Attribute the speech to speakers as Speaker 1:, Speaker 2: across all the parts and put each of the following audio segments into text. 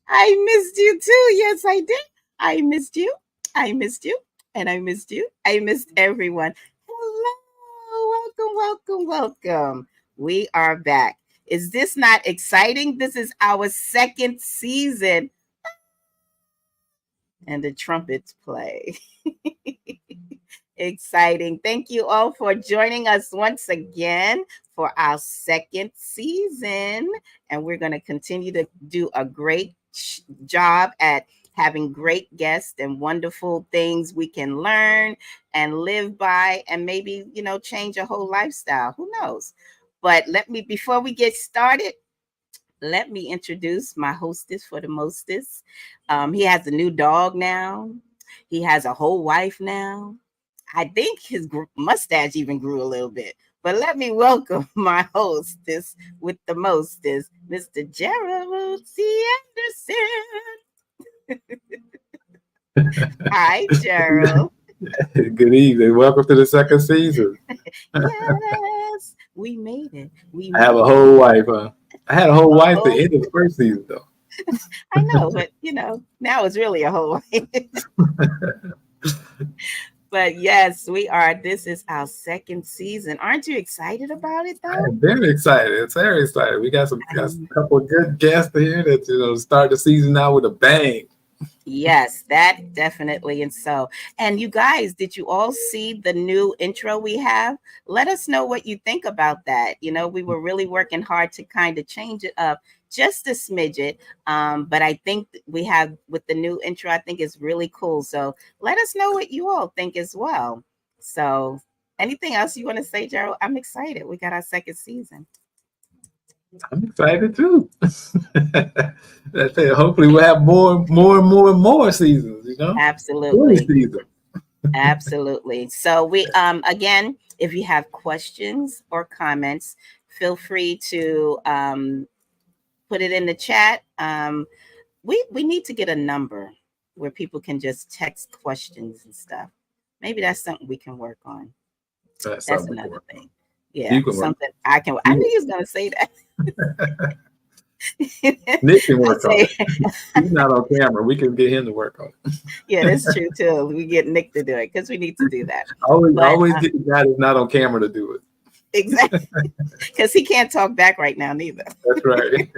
Speaker 1: I missed you too. Yes, I did. I missed you. I missed you. And I missed you. I missed everyone. Hello. Welcome, welcome, welcome. We are back. Is this not exciting? This is our second season. And the trumpets play. Exciting. Thank you all for joining us once again for our second season. And we're going to continue to do a great job at having great guests and wonderful things we can learn and live by and maybe, change a whole lifestyle. Who knows? But before we get started, let me introduce my hostess for the mostest. He has a new dog now. He has a whole wife now. I think his mustache even grew a little bit. But let me welcome my hostess with the mostest, Mr. Gerald C. Anderson. Hi, Gerald.
Speaker 2: Good evening. Welcome to the second season.
Speaker 1: Yes, we made it.
Speaker 2: I have a whole wife. I had a whole wife at the end of the first season, though.
Speaker 1: I know, but now it's really a whole wife. But yes, we are. This is our second season. Aren't you excited about it, though?
Speaker 2: I'm very excited. It's very excited. We got a couple of good guests here that start the season out with a bang.
Speaker 1: Yes, that definitely. And you guys, did you all see the new intro we have? Let us know what you think about that. We were really working hard to kind of change it up just a smidget. But I think we have with the new intro, I think it's really cool. So let us know what you all think as well. So anything else you want to say, Gerald? I'm excited. We got our second season.
Speaker 2: I'm excited too. Hopefully we'll have more seasons,
Speaker 1: Absolutely. Absolutely. So we again, if you have questions or comments, feel free to put it in the chat. We need to get a number where people can just text questions and stuff. Maybe that's something we can work on. That's another thing. Yeah, something I can. I knew he was going to say that.
Speaker 2: Nick can work on it. He's not on camera. We can get him to work on it.
Speaker 1: Yeah, that's true too. We get Nick to do it because we need to do that.
Speaker 2: Always get the guy that's not on camera to do it.
Speaker 1: Exactly, because he can't talk back right now neither.
Speaker 2: That's right.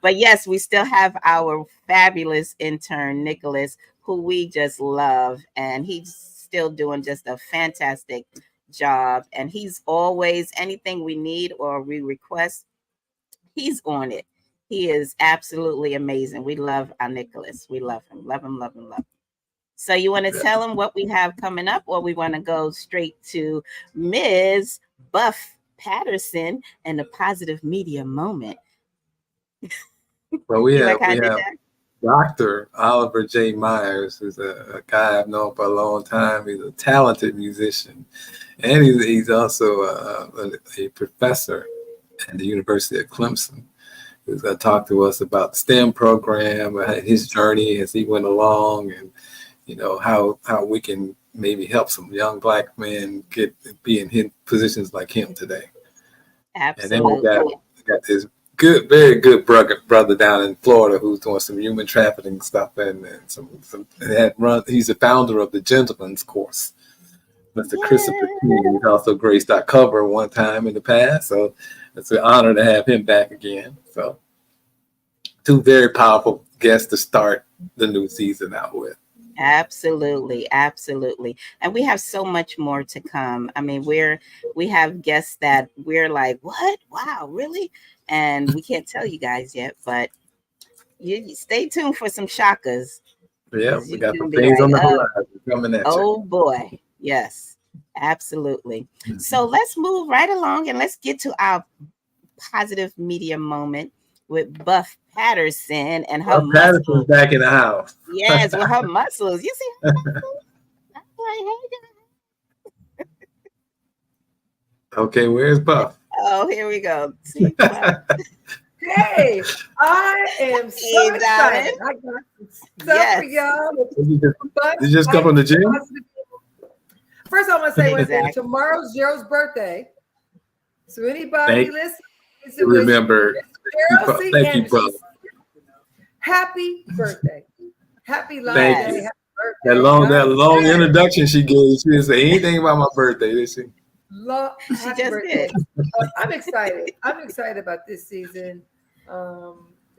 Speaker 1: But yes, we still have our fabulous intern Nicholas, who we just love, and he's still doing just a fantastic job. And he's always anything we need or we request, he's on it. He is absolutely amazing. We love our Nicholas. We love him. Love him, love him, love him. So you want to tell him what we have coming up, or we want to go straight to Ms. Buff Patterson and the positive media moment?
Speaker 2: Well, we have Dr. Oliver J. Myers, who's a guy I've known for a long time. He's a talented musician, and he's also a professor at the University of Clemson, who's going to talk to us about the STEM program, his journey as he went along, and how we can maybe help some young Black men be in positions like him today.
Speaker 1: Absolutely.
Speaker 2: And then we got this very good brother down in Florida who's doing some human trafficking stuff, and he's the founder of the Gentleman's Course. Mr. Christopher King. He's also graced our cover one time in the past, so it's an honor to have him back again. So, two very powerful guests to start the new season out with.
Speaker 1: Absolutely. And we have so much more to come. I mean, we have guests that we're like, what? Wow, really? And we can't tell you guys yet, but you stay tuned for some shockers.
Speaker 2: Yeah, we got some things on the horizon coming at you.
Speaker 1: Oh boy. Yes, absolutely. Mm-hmm. So let's move right along and let's get to our positive media moment with Buff Patterson and her
Speaker 2: Patterson's back in the house.
Speaker 1: Yes, with her muscles. You see her muscles?
Speaker 2: Okay, where's Buff?
Speaker 1: Oh, here we go.
Speaker 3: Hey, I am so excited. I got stuff for y'all.
Speaker 2: Did you just come from the gym?
Speaker 3: First, I want to say tomorrow's Gerald's birthday. So anybody listening,
Speaker 2: remember. Thank you, brother.
Speaker 3: Happy birthday. Happy Lyfe
Speaker 2: Thank
Speaker 3: Day.
Speaker 2: you.
Speaker 3: Happy birthday.
Speaker 2: That long introduction she gave. She didn't say anything about my birthday, did she?
Speaker 1: She just
Speaker 3: birthday.
Speaker 1: did.
Speaker 3: I'm excited. I'm excited about this season.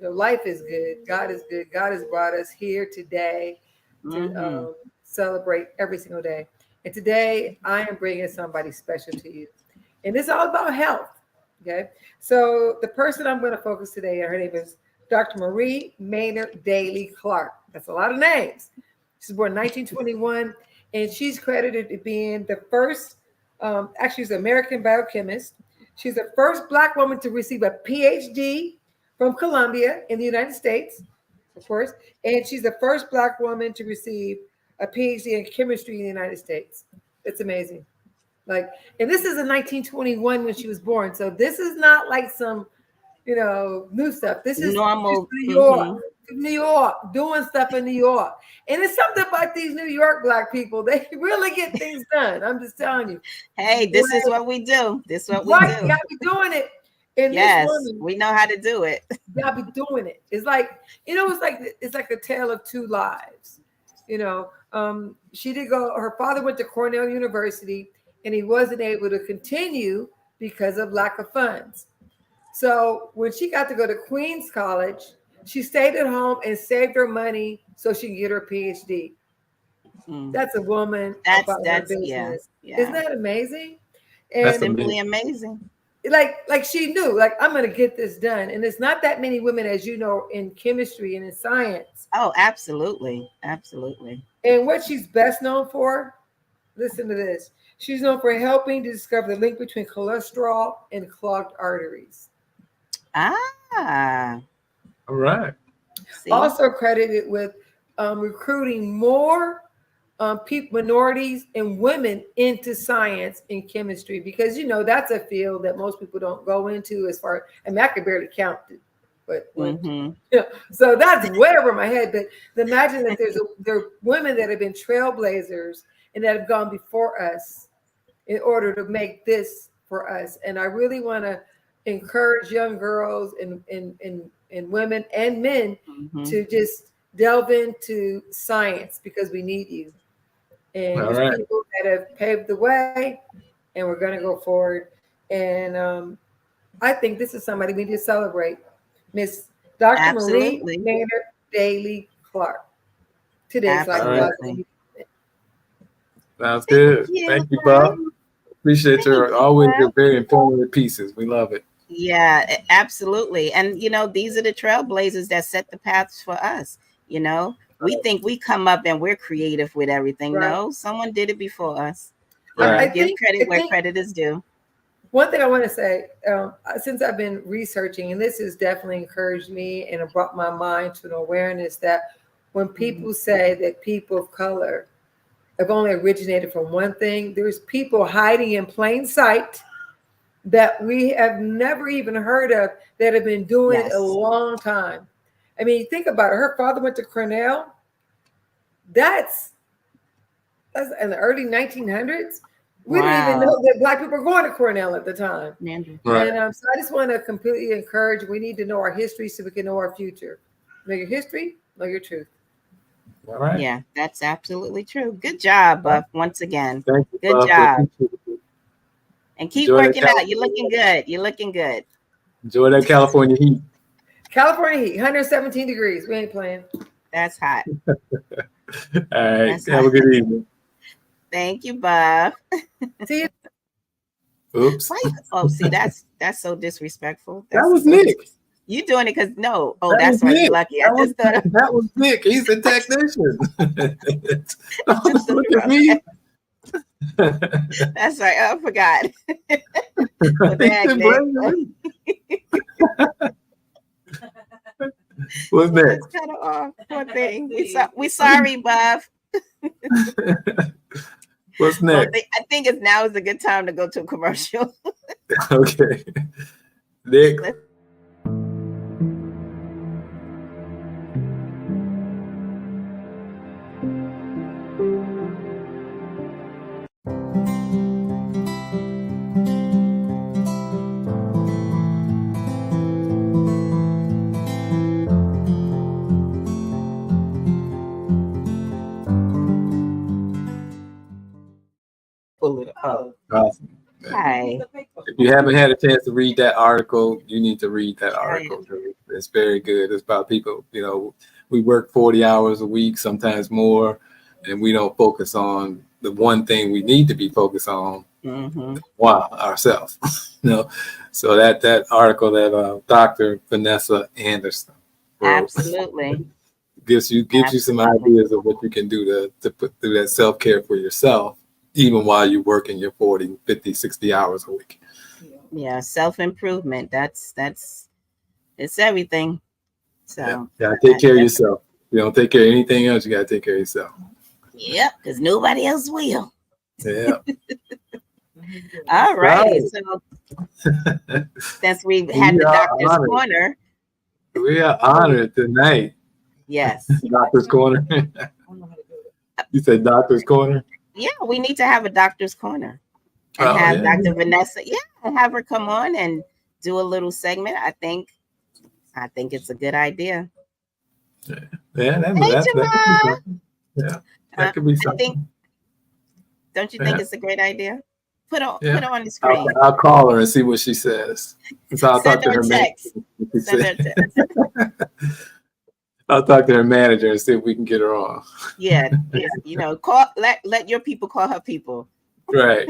Speaker 3: Life is good. God is good. God has brought us here today to celebrate every single day. And today I am bringing somebody special to you. And it's all about health. Okay. So the person I'm going to focus today, her name is Dr. Marie Maynard Daly Clark. That's a lot of names. She was born in 1921, and she's credited to being the first, actually, she's an American biochemist. She's the first Black woman to receive a PhD from Columbia in the United States, of course. And she's the first Black woman to receive a PhD in chemistry in the United States. It's amazing. And this is in 1921 when she was born. So this is not like some, new stuff. This is
Speaker 1: normal.
Speaker 3: New York, doing stuff in New York. And it's something about these New York Black people. They really get things done. I'm just telling you.
Speaker 1: Hey, this is what we do. This is what we do.
Speaker 3: You gotta be doing it. And
Speaker 1: yes,
Speaker 3: this woman,
Speaker 1: we know how to do it.
Speaker 3: You gotta be doing it. It's like, it's like a tale of two lives. She did go, her father went to Cornell University, and he wasn't able to continue because of lack of funds. So when she got to go to Queens College, she stayed at home and saved her money so she could get her PhD. That's a woman about her business. Yeah. Isn't that amazing? And
Speaker 1: that's simply amazing.
Speaker 3: Like she knew, I'm going to get this done. And there's not that many women, as you know, in chemistry and in science.
Speaker 1: Oh, absolutely. Absolutely.
Speaker 3: And what she's best known for, listen to this. She's known for helping to discover the link between cholesterol and clogged arteries.
Speaker 1: Ah.
Speaker 2: All right.
Speaker 3: See? Also credited with recruiting more minorities and women into science and chemistry, because that's a field that most people don't go into as far. I mean, I could barely count it, but so that's way over my head. But imagine that there are women that have been trailblazers and that have gone before us in order to make this for us. And I really want to encourage young girls and women and men to just delve into science, because we need you. And there's people that have paved the way, and we're going to go forward. And I think this is somebody we need to celebrate, Miss Dr. Marie Maynard Daly Clark. Today's Life.
Speaker 2: Sounds good. Thank you, Bob. Appreciate always your very informative pieces. We love it.
Speaker 1: Yeah, absolutely. And these are the trailblazers that set the paths for us. We think we come up and we're creative with everything. Right. No, someone did it before us. Right. Give credit where credit is due.
Speaker 3: One thing I want to say, since I've been researching, and this has definitely encouraged me and it brought my mind to an awareness that when people say that people of color have only originated from one thing, there's people hiding in plain sight that we have never even heard of that have been doing it a long time. I mean, think about it. Her father went to Cornell. That's in the early 1900s. We didn't even know that Black people were going to Cornell at the time. Right. And so I just want to completely encourage, we need to know our history so we can know our future. Know your history, know your truth.
Speaker 2: All right.
Speaker 1: Yeah, that's absolutely true. Good job, Buff, once again.
Speaker 2: Thank you,
Speaker 1: good job. And keep working out. You're looking good. You're looking good.
Speaker 2: Enjoy that California heat.
Speaker 3: California heat, 117 degrees. We ain't playing.
Speaker 1: That's hot.
Speaker 2: All right. Have a good evening.
Speaker 1: Thank you, Bob.
Speaker 3: See you.
Speaker 2: Oops.
Speaker 1: Oh, see, that's so disrespectful.
Speaker 2: That was Nick.
Speaker 1: You doing it because no. Oh, that's why you're lucky. I just thought
Speaker 2: that was Nick. He's a technician. Look at me.
Speaker 1: That's right. I forgot.
Speaker 2: What's next?
Speaker 1: That's kind of off. Poor thing. We sorry, Bob.
Speaker 2: What's next?
Speaker 1: Well, I think now is a good time to go to a commercial.
Speaker 2: Okay. Nick. Awesome.
Speaker 1: Hi.
Speaker 2: If you haven't had a chance to read that article, you need to read that article. It's very good. It's about people, we work 40 hours a week, sometimes more, and we don't focus on the one thing we need to be focused on. Wow, ourselves. So that article that Dr. Vanessa Anderson wrote,
Speaker 1: absolutely
Speaker 2: gives you some ideas of what you can do to put through that self-care for yourself, even while you're working your 40, 50, 60 hours a week.
Speaker 1: Yeah, self-improvement. That's it's everything. So
Speaker 2: gotta take care of yourself. You don't take care of anything else, you gotta take care of yourself.
Speaker 1: Yep, because nobody else will.
Speaker 2: Yeah.
Speaker 1: All righty. So since we've had the doctor's corner.
Speaker 2: We are honored tonight.
Speaker 1: Yes.
Speaker 2: Doctor's corner. You said doctor's corner?
Speaker 1: Yeah, we need to have a doctor's corner. And have Dr. Vanessa, have her come on and do a little segment. I think it's a good idea.
Speaker 2: That could be something.
Speaker 1: Don't you think it's a great idea? Put her on the screen.
Speaker 2: I'll call her and see what she says. So I'll talk to her
Speaker 1: text.
Speaker 2: I'll talk to her manager and see if we can get her on.
Speaker 1: Yeah. Call. Let your people call her people.
Speaker 2: Right.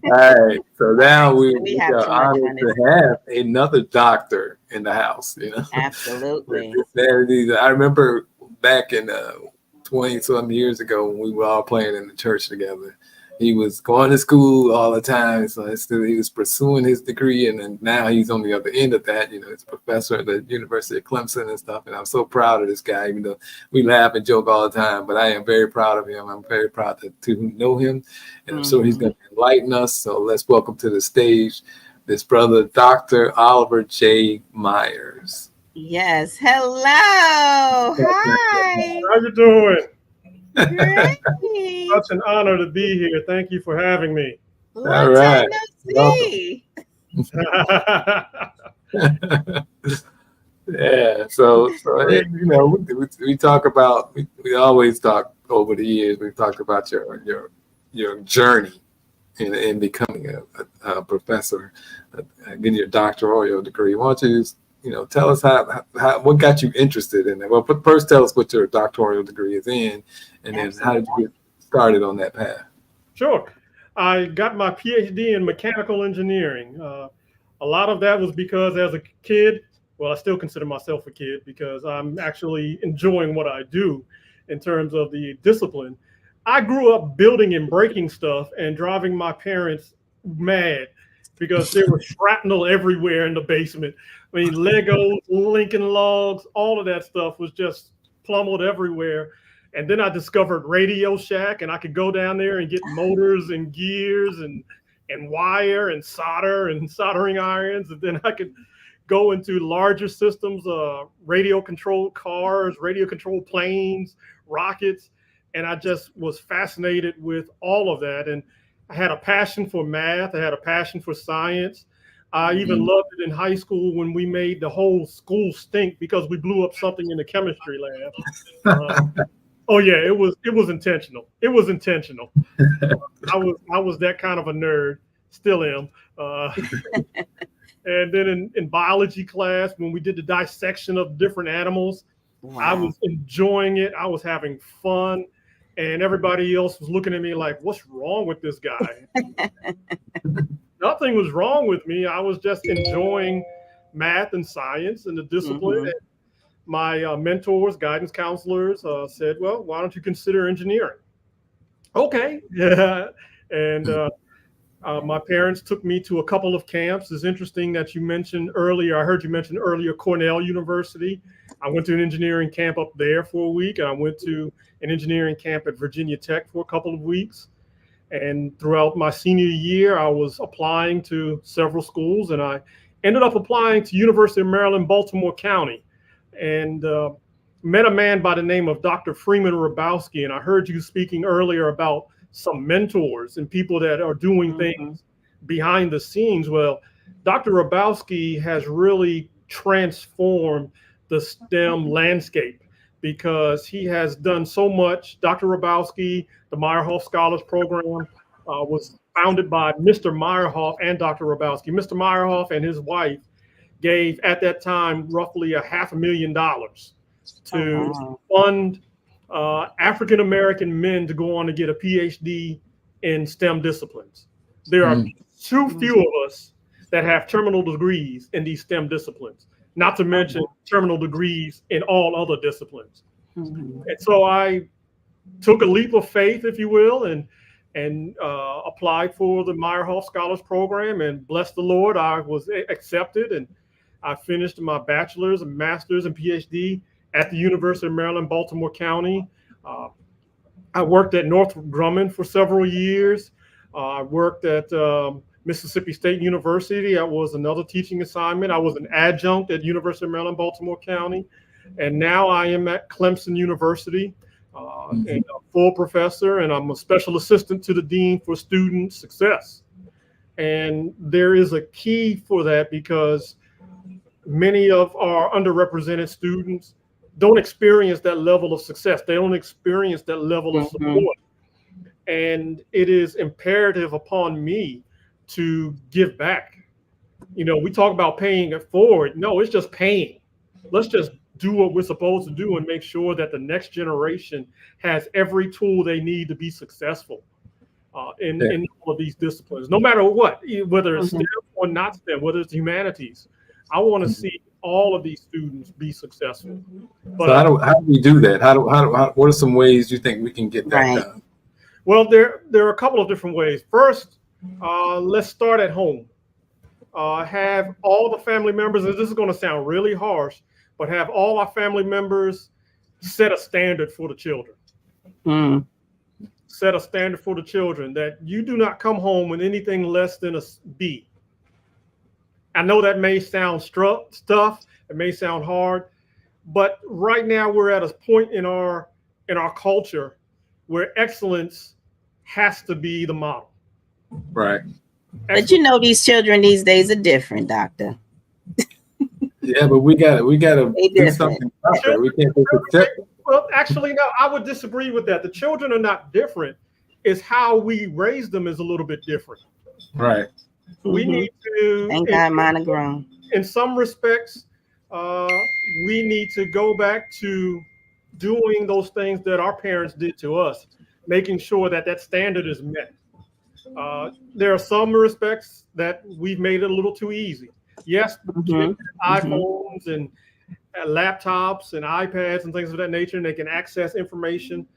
Speaker 2: All right. So now we are honored to have another doctor in the house.
Speaker 1: Absolutely.
Speaker 2: I remember back in 20-some years ago when we were all playing in the church together. He was going to school all the time, so he was pursuing his degree, and then now he's on the other end of that. He's a professor at the University of Clemson and stuff. And I'm so proud of this guy, even though we laugh and joke all the time. But I am very proud of him. I'm very proud to know him, and I'm sure he's going to enlighten us. So let's welcome to the stage this brother, Dr. Oliver J. Myers.
Speaker 1: Yes. Hello. Hi.
Speaker 4: How you doing?
Speaker 1: Great.
Speaker 4: Such an honor to be here. Thank you for having me.
Speaker 2: All right. Yeah. So we talk about we always talk over the years. We've talked about your journey in becoming a professor, getting your doctoral degree. Why don't you tell us how what got you interested in it? Well, first tell us what your doctoral degree is in, and then how did you get started on that path?
Speaker 4: Sure. I got my PhD in mechanical engineering. A lot of that was because as a kid, well, I still consider myself a kid because I'm actually enjoying what I do in terms of the discipline. I grew up building and breaking stuff and driving my parents mad because there was shrapnel everywhere in the basement. I mean, Legos, Lincoln Logs, all of that stuff was just plummeled everywhere. And then I discovered Radio Shack, and I could go down there and get motors and gears and wire and solder and soldering irons. And then I could go into larger systems, radio controlled cars, radio controlled planes, rockets. And I just was fascinated with all of that. And I had a passion for math. I had a passion for science. I even loved it in high school when we made the whole school stink because we blew up something in the chemistry lab. Oh yeah, it was intentional. It was intentional. I was that kind of a nerd, still am. And then in biology class, when we did the dissection of different animals, I was enjoying it. I was having fun. And everybody else was looking at me like, what's wrong with this guy? Nothing was wrong with me. I was just enjoying math and science and the discipline. And my mentors, guidance counselors said, well, why don't you consider engineering? Okay. Yeah. And my parents took me to a couple of camps. It's interesting that you mentioned earlier, I heard you mention earlier, Cornell University. I went to an engineering camp up there for a week. And I went to an engineering camp at Virginia Tech for a couple of weeks. And throughout my senior year, I was applying to several schools, and I ended up applying to University of Maryland, Baltimore County, and met a man by the name of Dr. Freeman Rabowski. And I heard you speaking earlier about some mentors and people that are doing things behind the scenes. Well, Dr. Rabowski has really transformed the STEM landscape because he has done so much. Dr. Rabowski, the Meyerhoff Scholars Program, was founded by Mr. Meyerhoff and Dr. Rabowski. Mr. Meyerhoff and his wife gave, at that time, roughly $500,000 to fund African-American men to go on to get a PhD in STEM disciplines. There are too few of us that have terminal degrees in these STEM disciplines, not to mention terminal degrees in all other disciplines. And so I took a leap of faith, if you will, and applied for the Meyerhoff Scholars Program, and bless the Lord, I was accepted, and I finished my bachelor's and master's and PhD at the University of Maryland, Baltimore County. I worked at Northrop Grumman for several years. I worked at Mississippi State University. That was another teaching assignment. I was an adjunct at University of Maryland, Baltimore County. And now I am at Clemson University, and a full professor, and I'm a special assistant to the dean for student success. And there is a key for that, because many of our underrepresented students don't experience that level of success. They don't experience that level of support. And it is imperative upon me to give back. You know, we talk about paying it forward. No, it's just paying. Let's just do what we're supposed to do and make sure that the next generation has every tool they need to be successful in all of these disciplines, no matter what, whether it's STEM or not STEM, whether it's humanities. I want to see all of these students be successful. But
Speaker 2: so how do we do that? What are some ways you think we can get that done?
Speaker 4: Well, there are a couple of different ways. First, let's start at home. Have all the family members, and this is going to sound really harsh, but have all our family members set a standard for the children. Set a standard for the children that you do not come home with anything less than a B. I know that may sound stuff, it may sound hard, but right now we're at a point in our culture where excellence has to be the model.
Speaker 2: Right.
Speaker 1: But you know, these children these days are different, Doctor.
Speaker 2: Yeah, but we gotta do something about that. We can't just accept it.
Speaker 4: Well, actually, no, I would disagree with that. The children are not different. It's how we raise them is a little bit different.
Speaker 2: Right.
Speaker 4: We need to.
Speaker 1: Thank God, mine are grown.
Speaker 4: In some respects, we need to go back to doing those things that our parents did to us, making sure that that standard is met. There are some respects that we've made it a little too easy. Yes, iPhones and laptops and iPads and things of that nature, and they can access information.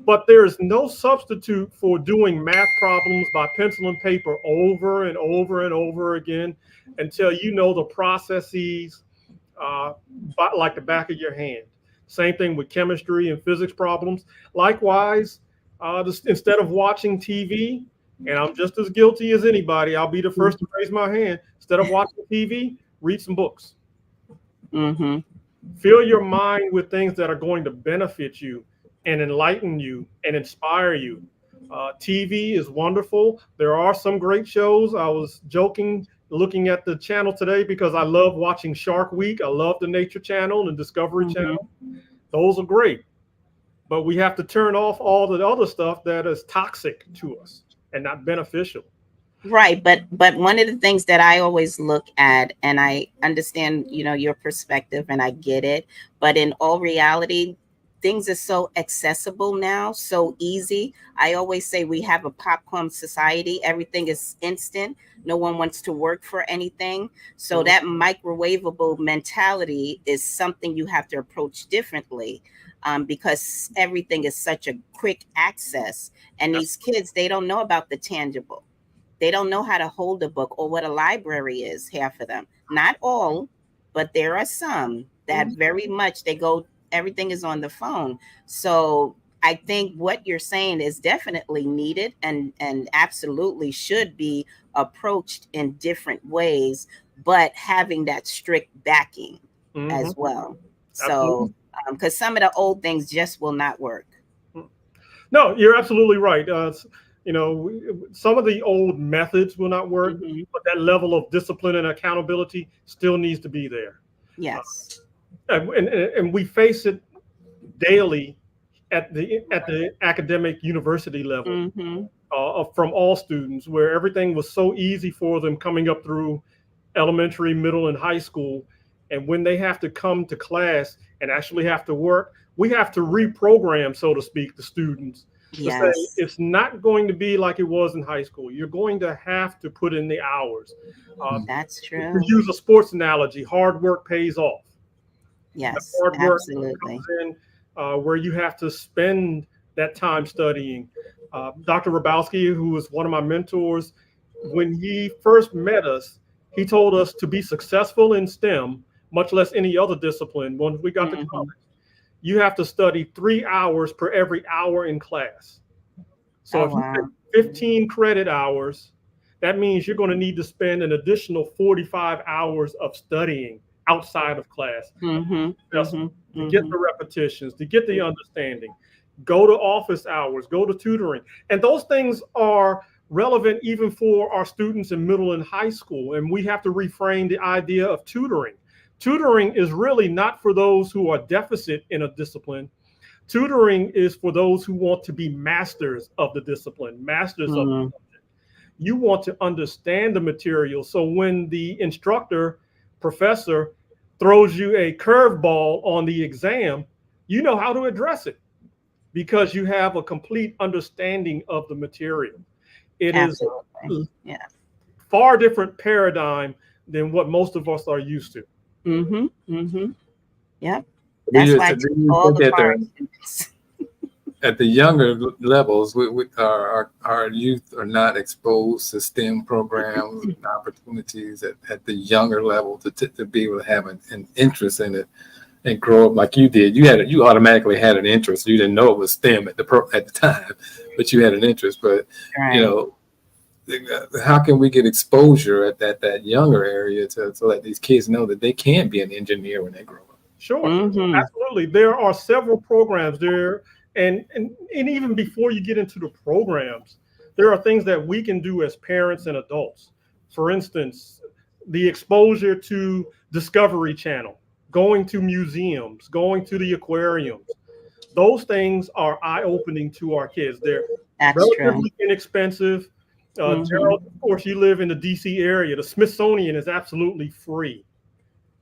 Speaker 4: But there is no substitute for doing math problems by pencil and paper over and over and over again until you know the processes like the back of your hand. Same thing with chemistry and physics problems. Likewise, instead of watching TV, and I'm just as guilty as anybody, I'll be the first to raise my hand. Instead of watching TV, read some books. Fill your mind with things that are going to benefit you and enlighten you and inspire you. TV is wonderful. There are some great shows. I was joking looking at the channel today because I love watching Shark Week. I love the Nature Channel and Discovery Channel. Those are great. But we have to turn off all the other stuff that is toxic to us and not beneficial.
Speaker 1: Right. But one of the things that I always look at, and I understand, you know, your perspective and I get it, but in all reality, things are so accessible now, so easy. I always say we have a popcorn society. Everything is instant. No one wants to work for anything. So that microwavable mentality is something you have to approach differently. Because everything is such a quick access, and these kids, they don't know about the tangible. They don't know how to hold a book or what a library is, half of them. Not all, but there are some that very much everything is on the phone. So I think what you're saying is definitely needed and absolutely should be approached in different ways, but having that strict backing as well. So because some of the old things just will not work.
Speaker 4: No, you're absolutely right. You know, some of the old methods will not work, but that level of discipline and accountability still needs to be there.
Speaker 1: Yes.
Speaker 4: And we face it daily at the academic university level from all students, where everything was so easy for them coming up through elementary, middle, and high school. And when they have to come to class and actually have to work, we have to reprogram, so to speak, the students to say it's not going to be like it was in high school. You're going to have to put in the hours.
Speaker 1: That's true.
Speaker 4: To use a sports analogy, hard work pays off.
Speaker 1: Yes,
Speaker 4: hard work
Speaker 1: absolutely.
Speaker 4: comes in, where you have to spend that time studying. Dr. Rabowski, who was one of my mentors, when he first met us, he told us to be successful in STEM, much less any other discipline, once we got to college, you have to study 3 hours per every hour in class. So if you take 15 credit hours, that means you're going to need to spend an additional 45 hours of studying outside of class to get the repetitions, to get the understanding, go to office hours, go to tutoring. And those things are relevant even for our students in middle and high school. And we have to reframe the idea of tutoring. Tutoring is really not for those who are deficit in a discipline. Tutoring is for those who want to be masters of the discipline, masters of the subject. You want to understand the material. So when the instructor, professor, throws you a curveball on the exam, you know how to address it because you have a complete understanding of the material. It is a far different paradigm than what most of us are used to.
Speaker 1: Yep. That's why all the parts.
Speaker 2: At the younger levels, our youth are not exposed to STEM programs and opportunities at the younger level to be able to have an interest in it and grow up like you did. You automatically had an interest. You didn't know it was STEM at the time, but you had an interest. But you know, how can we get exposure at that younger area to let these kids know that they can be an engineer when they grow up?
Speaker 4: Sure, absolutely. There are several programs there. And even before you get into the programs, there are things that we can do as parents and adults. For instance, the exposure to Discovery Channel, going to museums, going to the aquariums. Those things are eye-opening to our kids. They're relatively inexpensive. Gerald, of course, you live in the DC area. The Smithsonian is absolutely free.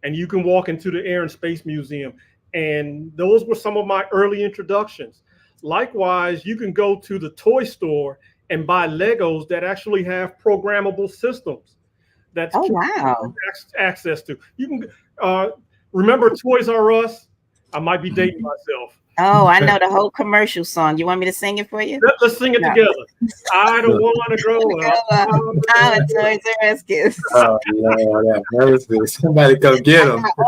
Speaker 4: And you can walk into the Air and Space Museum. And those were some of my early introductions. Likewise, you can go to the toy store and buy Legos that actually have programmable systems. That's access to. You can remember Toys R Us? I might be dating myself.
Speaker 1: Oh, I know the whole commercial song. You want me to sing it for you?
Speaker 4: Let's sing it together. I don't want to grow up.
Speaker 1: I'm a Toys R Us kid.
Speaker 2: Oh, Lord, somebody go get them.
Speaker 1: I got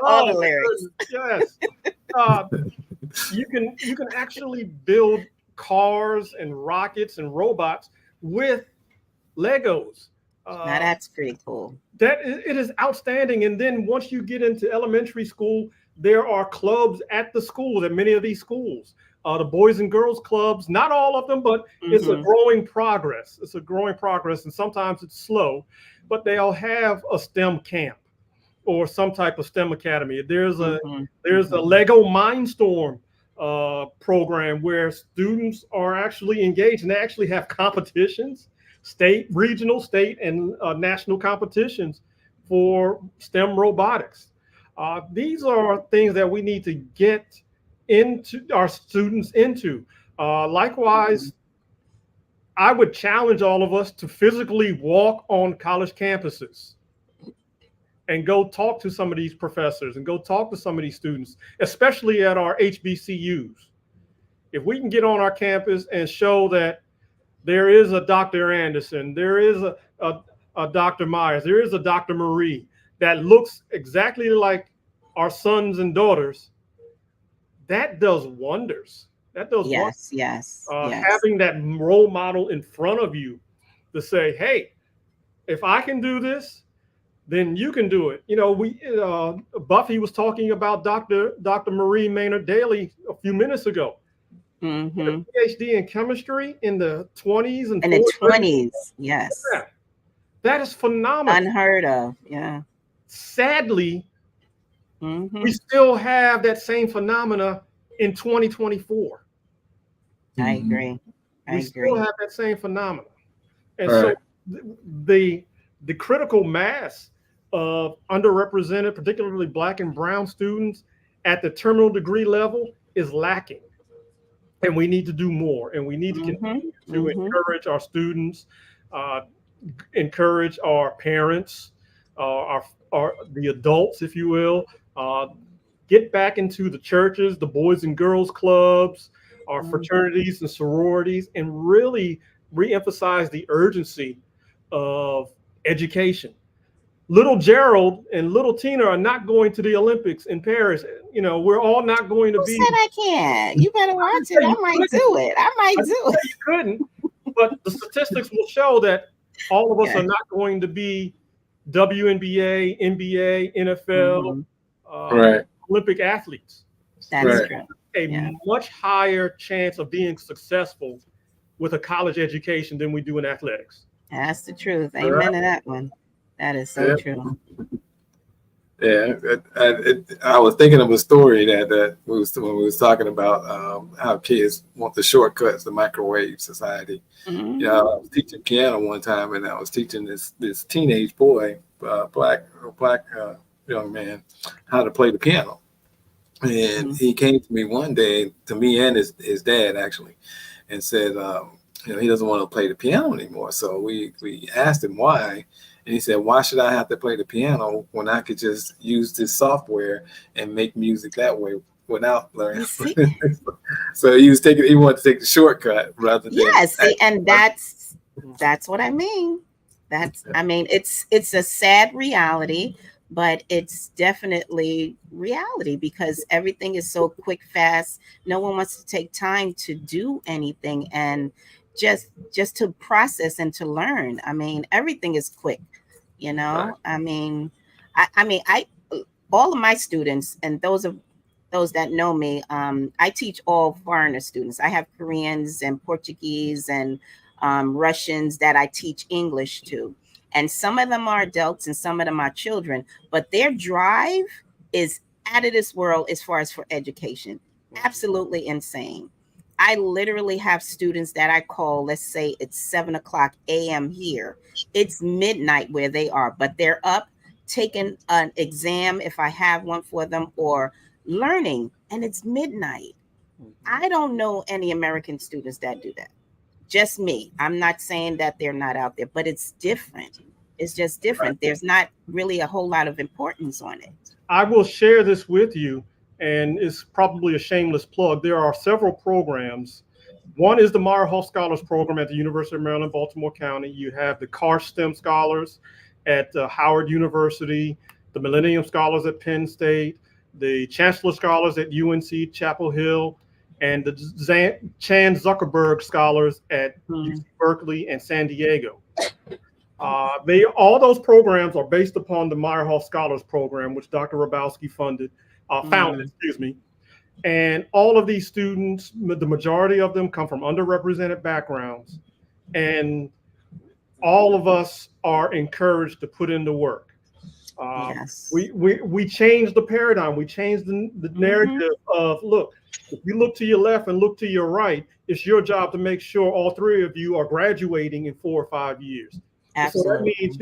Speaker 1: all the lyrics.
Speaker 4: Yes. You can actually build cars and rockets and robots with Legos.
Speaker 1: Now that's pretty cool.
Speaker 4: It is outstanding. And then once you get into elementary school, there are clubs at the school, at many of these schools. The Boys and Girls Clubs, not all of them, but it's a growing progress. It's a growing progress, and sometimes it's slow, but they all have a STEM camp or some type of STEM academy. There's a Lego Mindstorm program where students are actually engaged, and they actually have competitions, regional, state, and national competitions for STEM robotics. These are things that we need to get into our students into. Likewise, I would challenge all of us to physically walk on college campuses and go talk to some of these professors and go talk to some of these students, especially at our HBCUs. If we can get on our campus and show that there is a Dr. Anderson, there is a Dr. Myers, there is a Dr. Marie that looks exactly like our sons and daughters, that does wonders. That does wonders.
Speaker 1: Yes.
Speaker 4: Having that role model in front of you to say, hey, if I can do this, then you can do it. You know, Buffy was talking about Dr. Marie Maynard Daly a few minutes ago. PhD in chemistry in the 20s and
Speaker 1: 20s. Yes.
Speaker 4: That is phenomenal.
Speaker 1: Unheard of. Yeah.
Speaker 4: Sadly, We still have that same phenomena in 2024.
Speaker 1: I agree.
Speaker 4: We still have that same phenomena. And
Speaker 2: right.
Speaker 4: so the critical mass of underrepresented, particularly Black and brown students at the terminal degree level is lacking. And we need to do more. And we need to continue to encourage our students, encourage our parents, the adults, if you will, get back into the churches, the Boys and Girls Clubs, our fraternities and sororities, and really reemphasize the urgency of education. Little Gerald and little Tina are not going to the Olympics in Paris. You know, we're all not going to
Speaker 1: Who
Speaker 4: be.
Speaker 1: said I can't? You better watch it. I might do it.
Speaker 4: You couldn't, but the statistics will show that all of us are not going to be WNBA, NBA, NFL, Olympic athletes.
Speaker 1: That's true.
Speaker 4: A much higher chance of being successful with a college education than we do in athletics.
Speaker 1: That's the truth. Amen to that one. That is so true.
Speaker 2: Yeah, I was thinking of a story that when we was talking about how kids want the shortcuts, the microwave society. Yeah, I was teaching piano one time, and I was teaching this teenage boy, black young man, how to play the piano. And he came to me one day, to me and his dad actually, and said, he doesn't want to play the piano anymore. So we asked him why. And he said, why should I have to play the piano when I could just use this software and make music that way without learning? So he wanted to take the shortcut rather than.
Speaker 1: And that's what I mean. It's a sad reality, but it's definitely reality because everything is so quick, fast. No one wants to take time to do anything and just to process and to learn. I mean, everything is quick, you know. Right. I all of my students, and those that know me, I teach all foreigner students. I have Koreans and Portuguese and Russians that I teach English to. And some of them are adults and some of them are children, but their drive is out of this world as far as for education. Absolutely insane. I literally have students that I call, let's say it's 7:00 a.m. here. It's midnight where they are, but they're up taking an exam if I have one for them or learning, and it's midnight. I don't know any American students that do that. Just me. I'm not saying that they're not out there, but it's different. It's just different. Right. There's not really a whole lot of importance on it.
Speaker 4: I will share this with you, and it's probably a shameless plug. There are several programs. One is the Meyer Hall Scholars Program at the University of Maryland, Baltimore County. You have the Carr STEM Scholars at Howard University, the Millennium Scholars at Penn State, the Chancellor Scholars at UNC Chapel Hill, and the Chan Zuckerberg Scholars at UC Berkeley and San Diego. All those programs are based upon the Meyer Hall Scholars Program, which Dr. Rabowski founded, And all of these students, the majority of them come from underrepresented backgrounds, and all of us are encouraged to put in the work. We changed the paradigm. We changed the narrative of, look, if you look to your left and look to your right, it's your job to make sure all three of you are graduating in 4 or 5 years. Absolutely. So that means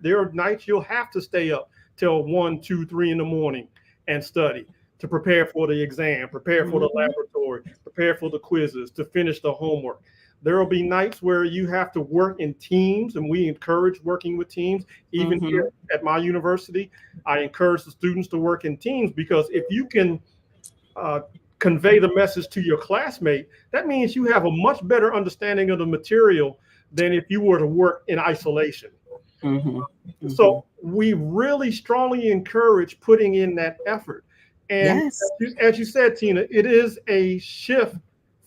Speaker 4: there are nights you'll have to stay up till 1, 2, 3 in the morning and study to prepare for the exam, prepare for the laboratory, prepare for the quizzes, to finish the homework. There will be nights where you have to work in teams, and we encourage working with teams. Even here at my university, I encourage the students to work in teams, because if you can convey the message to your classmate, that means you have a much better understanding of the material than if you were to work in isolation. So we really strongly encourage putting in that effort. And as you said, Tina, it is a shift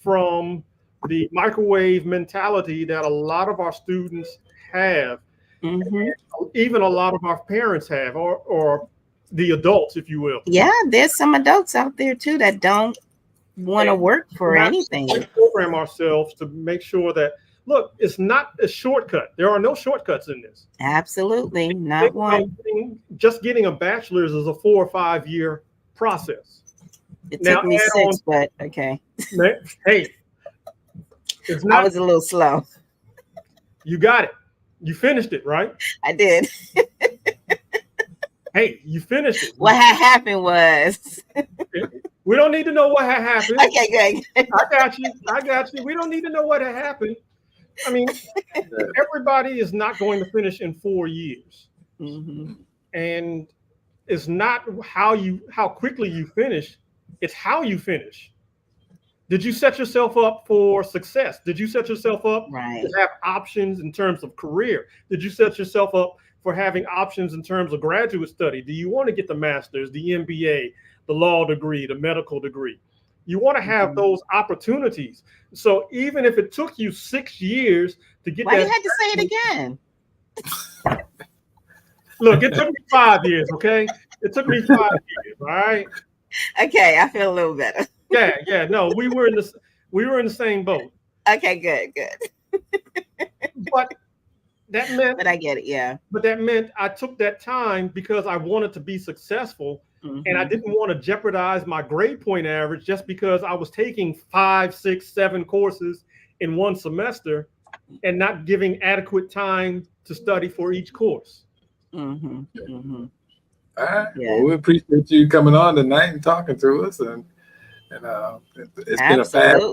Speaker 4: from the microwave mentality that a lot of our students have, even a lot of our parents have, or the adults, if you will.
Speaker 1: Yeah, there's some adults out there too that don't want to work for anything.
Speaker 4: We program ourselves to make sure that Look, it's not a shortcut. There are no shortcuts in this.
Speaker 1: Absolutely, not one.
Speaker 4: Just getting a bachelor's is a 4 or 5 year process.
Speaker 1: It took me 6, but okay.
Speaker 4: Hey, it's not.
Speaker 1: I was a little slow.
Speaker 4: You got it. You finished it, right?
Speaker 1: I did.
Speaker 4: Hey, you finished it.
Speaker 1: What had happened was.
Speaker 4: We don't need to know what had happened.
Speaker 1: Okay, good.
Speaker 4: I got you. We don't need to know what had happened. I mean, everybody is not going to finish in 4 years.
Speaker 1: Mm-hmm.
Speaker 4: And it's not how quickly you finish, it's how you finish. Did you set yourself up for success? Did you set yourself up to have options in terms of career? Did you set yourself up for having options in terms of graduate study? Do you want to get the master's, the MBA, the law degree, the medical degree? You want to have those opportunities. So even if it took you 6 years to get
Speaker 1: Why
Speaker 4: that.
Speaker 1: you had to say it again?
Speaker 4: Look, it took me 5 years, okay? It took me 5 years, all right?
Speaker 1: Okay, I feel a little better.
Speaker 4: Yeah. No, we were in the same boat.
Speaker 1: Okay, good.
Speaker 4: But that meant.
Speaker 1: But I get it, yeah.
Speaker 4: But that meant I took that time because I wanted to be successful, and I didn't want to jeopardize my grade point average just because I was taking 5, 6, 7 courses in one semester and not giving adequate time to study for each course.
Speaker 2: All right. Yeah. Well, we appreciate you coming on tonight and talking to us, and it's been a fast.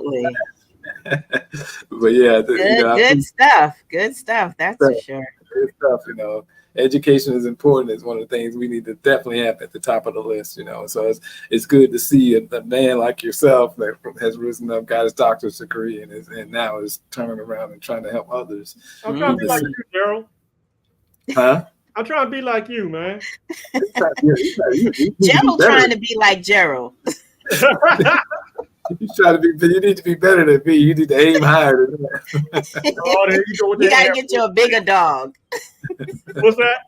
Speaker 2: But yeah,
Speaker 1: good stuff. That's for sure.
Speaker 2: Good stuff. Education is important. It's one of the things we need to definitely have at the top of the list. So it's good to see a man like yourself that has risen up, got his doctorate degree, and now is turning around and trying to help others.
Speaker 4: I'm trying to be like you, Gerald.
Speaker 2: Huh?
Speaker 4: I'm trying to be like you, man.
Speaker 1: Gerald trying to be like Gerald.
Speaker 2: You need to be better than me. You need to aim higher than that.
Speaker 1: You gotta get you a bigger dog.
Speaker 4: What's that?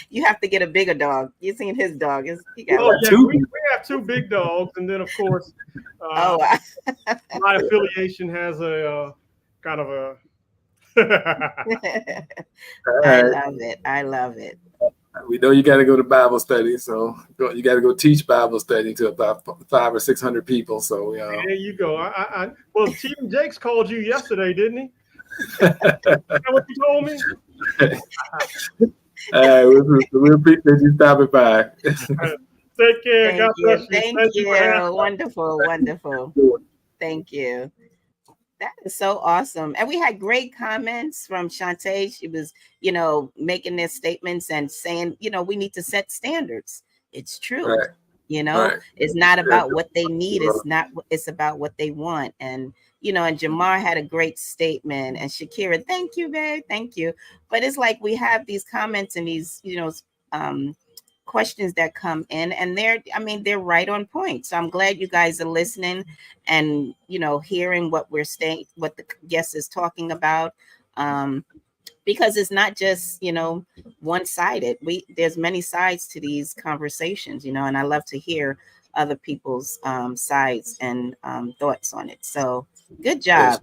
Speaker 1: You have to get a bigger dog. You seen his dog?
Speaker 4: We have 2 big dogs, and then of course, my affiliation has a kind of a.
Speaker 1: I love it.
Speaker 2: We know you got to go to Bible study, so you got to go teach Bible study to about 500 or 600 people. So
Speaker 4: there you go. Well, Stephen Jakes called you yesterday, didn't he? Is that what you told me?
Speaker 2: All right, we appreciate you stopping by.
Speaker 4: Take care. God bless you.
Speaker 1: Thank you. Wonderful. Thank you. That is so awesome. And we had great comments from Shantae. She was, making their statements and saying, we need to set standards. It's true. Right. It's not about what they need. It's about what they want. And, and Jamar had a great statement, and Shakira, thank you, babe. Thank you. But it's like we have these comments and these, questions that come in, and they're right on point. So I'm glad you guys are listening and hearing what we're saying, what the guest is talking about, because it's not just one-sided. There's many sides to these conversations, and I love to hear other people's sides and thoughts on it. So good job.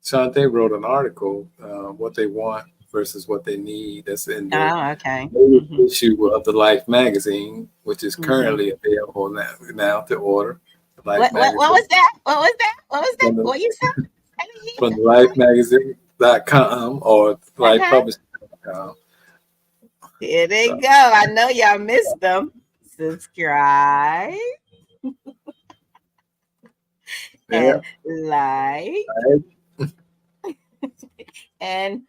Speaker 2: Shantae wrote an article, what they want versus what they need. That's in the issue of the Lyfe magazine, which is currently available now to order.
Speaker 1: What was that? What you said?
Speaker 2: From LyfeMagazine.com or LyfePublishing.com.
Speaker 1: Here they go. I know y'all missed them. Subscribe and like. And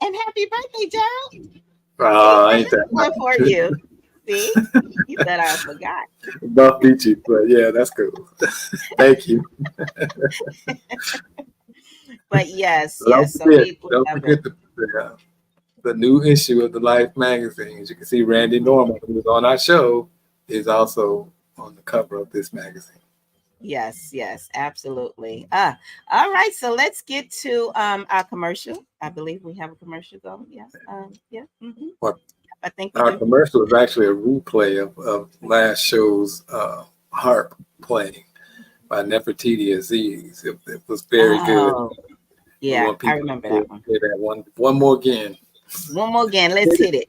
Speaker 1: happy birthday, Gerald.
Speaker 2: Ain't that
Speaker 1: one for you? See, you said I forgot.
Speaker 2: Don't beat you, but yeah, that's cool. Thank you.
Speaker 1: But yes.
Speaker 2: Don't forget the new issue of the Lyfe magazine. As you can see, Randy Norman, who was on our show, is also on the cover of this magazine.
Speaker 1: Yes, absolutely. All right, so let's get to our commercial. I believe we have a commercial going. Yes.
Speaker 2: Well,
Speaker 1: I think
Speaker 2: our commercial is actually a replay of last show's harp playing by Nefertiti Aziz. It was very good.
Speaker 1: Yeah, I remember that one.
Speaker 2: Play that one more again.
Speaker 1: One more again. Let's hit it.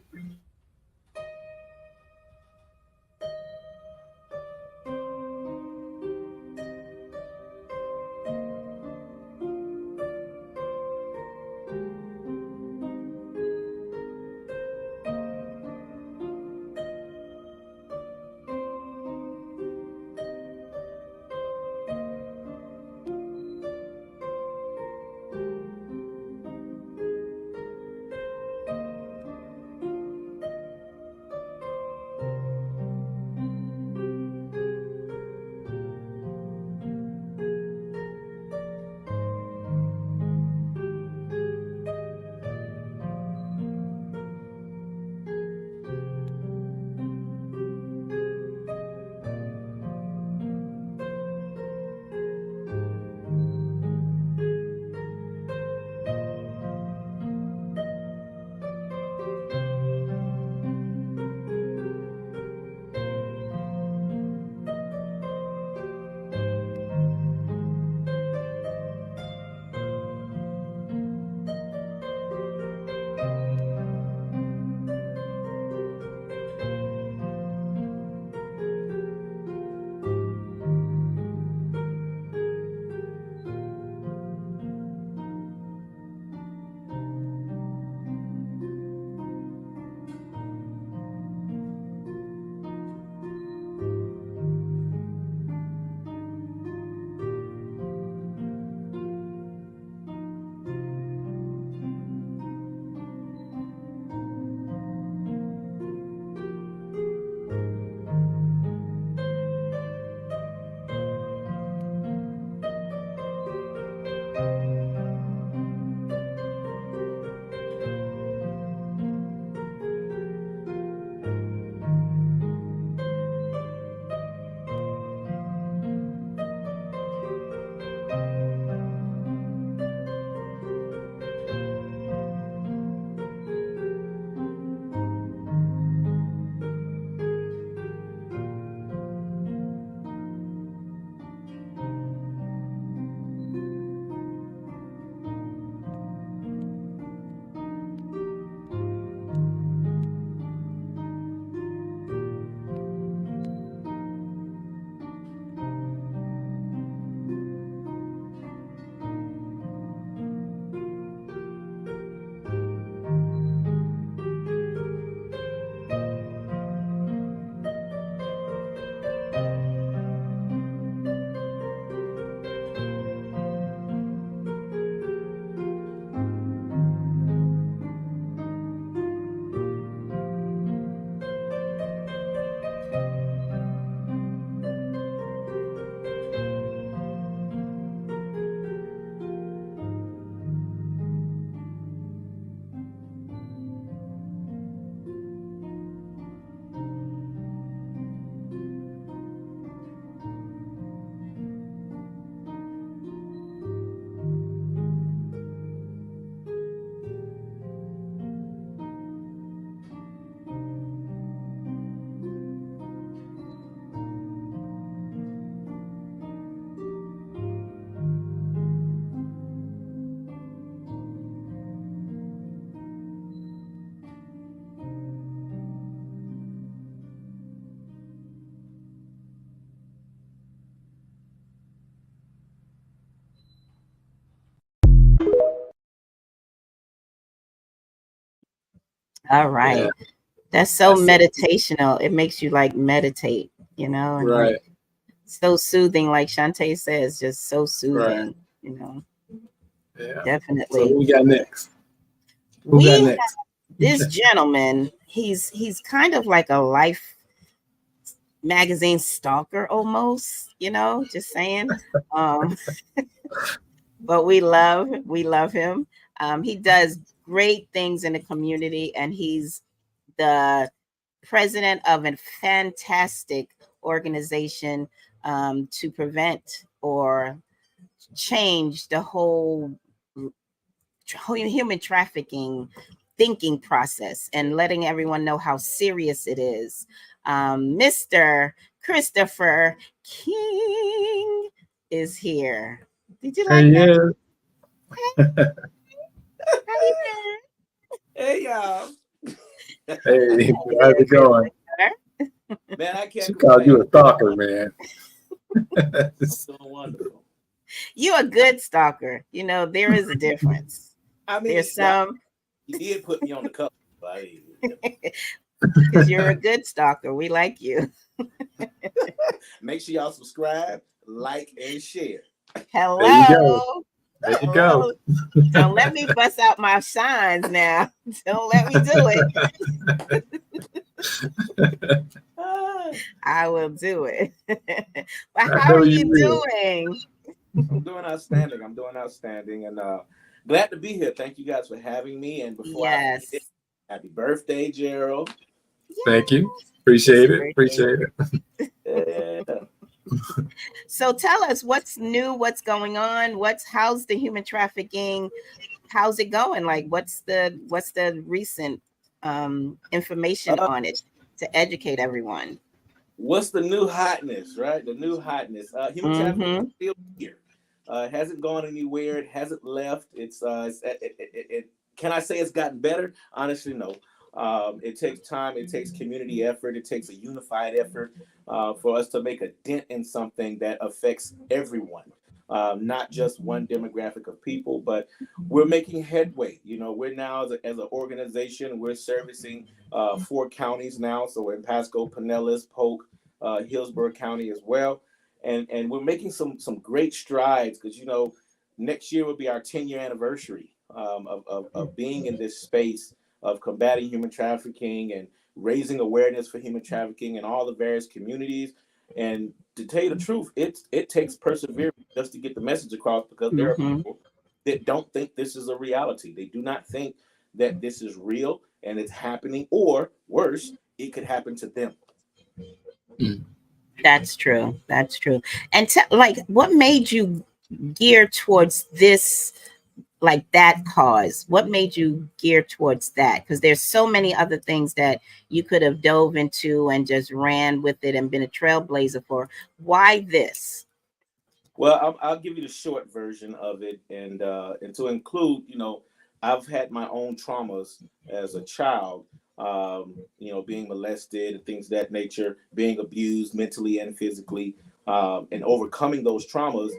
Speaker 1: All right. Yeah. That's so meditational. It makes you like meditate, you know, and
Speaker 2: right.
Speaker 1: Like, so soothing, like Shantae says, just so soothing, right. You know.
Speaker 2: Yeah.
Speaker 1: Definitely.
Speaker 2: So who we got next?
Speaker 1: Who got next? This gentleman, he's kind of like a Lyfe magazine stalker almost, you know, just saying. But we love him. He does great things in the community, and he's the president of a fantastic organization to prevent or change the whole human trafficking thinking process and letting everyone know how serious it is. Mr. Christopher King is here. Did you like that? How you doing?
Speaker 5: Hey y'all.
Speaker 2: Hey, how's it going?
Speaker 5: Man, I can't
Speaker 2: She called you a stalker, man.
Speaker 5: I'm doing wonderful.
Speaker 1: You a good stalker. You know, there is a difference.
Speaker 5: I mean,
Speaker 1: There's some
Speaker 5: you did put me on the cover.
Speaker 1: because you're a good stalker. We like you.
Speaker 5: Make sure y'all subscribe, like, and share.
Speaker 1: Hello.
Speaker 2: There you go. There you go.
Speaker 1: Don't let me bust out my shines now. Don't let me do it. I will do it. But how are you doing?
Speaker 5: I'm doing outstanding, and glad to be here. Thank you guys for having me. And before I forget, happy birthday, Gerald.
Speaker 2: Thank you. Appreciate it.
Speaker 1: So tell us what's new, what's going on, how's the human trafficking, how's it going? Like what's the recent information on it to educate everyone?
Speaker 5: What's the new hotness, right? The new hotness. Human trafficking is still here. It hasn't gone anywhere. It hasn't left. Can I say it's gotten better? Honestly, no. It takes time. It takes community effort. It takes a unified effort for us to make a dent in something that affects everyone, not just one demographic of people. But we're making headway. You know, we're now as an organization, we're servicing 4 counties now. So we're in Pasco, Pinellas, Polk, Hillsborough County as well. And we're making some great strides because, you know, next year will be our 10-year anniversary of being in this space of combating human trafficking and raising awareness for human trafficking in all the various communities. And to tell you the truth, it takes perseverance just to get the message across, because there are people that don't think this is a reality. They do not think that this is real and it's happening, or worse, it could happen to them.
Speaker 1: That's true. And what made you gear towards this, like that cause? What made you gear towards that? Because there's so many other things that you could have dove into and just ran with it and been a trailblazer for. Why this?
Speaker 5: Well, I'll give you the short version of it, and to include, you know, I've had my own traumas as a child, you know, being molested and things of that nature, being abused mentally and physically, and overcoming those traumas.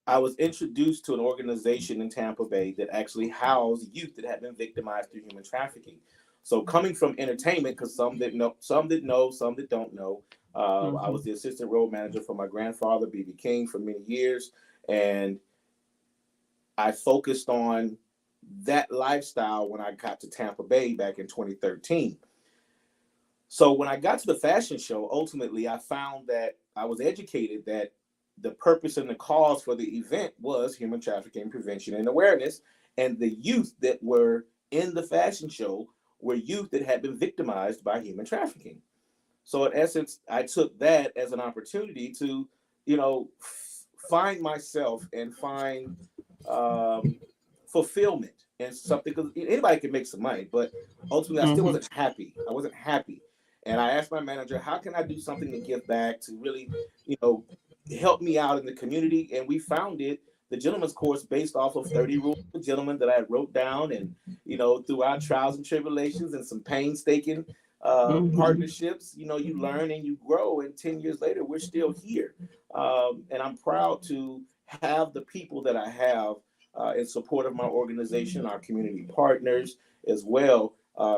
Speaker 5: I was introduced to an organization in Tampa Bay that actually housed youth that had been victimized through human trafficking. So coming from entertainment, because some that know, some that don't know, I was the assistant road manager for my grandfather, B.B. King, for many years. And I focused on that lifestyle when I got to Tampa Bay back in 2013. So when I got to the fashion show, ultimately, I found that I was educated that the purpose and the cause for the event was human trafficking prevention and awareness. And the youth that were in the fashion show were youth that had been victimized by human trafficking. So in essence, I took that as an opportunity to, you know, find myself and find fulfillment in something, because anybody can make some money, but ultimately I still wasn't happy. I wasn't happy. And I asked my manager, how can I do something to give back, to really, you know, help me out in the community? And we founded the gentleman's course based off of 30 rules for gentlemen that I wrote down. And, you know, through our trials and tribulations and some painstaking partnerships, you know, you learn and you grow. And 10 years later, we're still here. And I'm proud to have the people that I have in support of my organization, our community partners as well.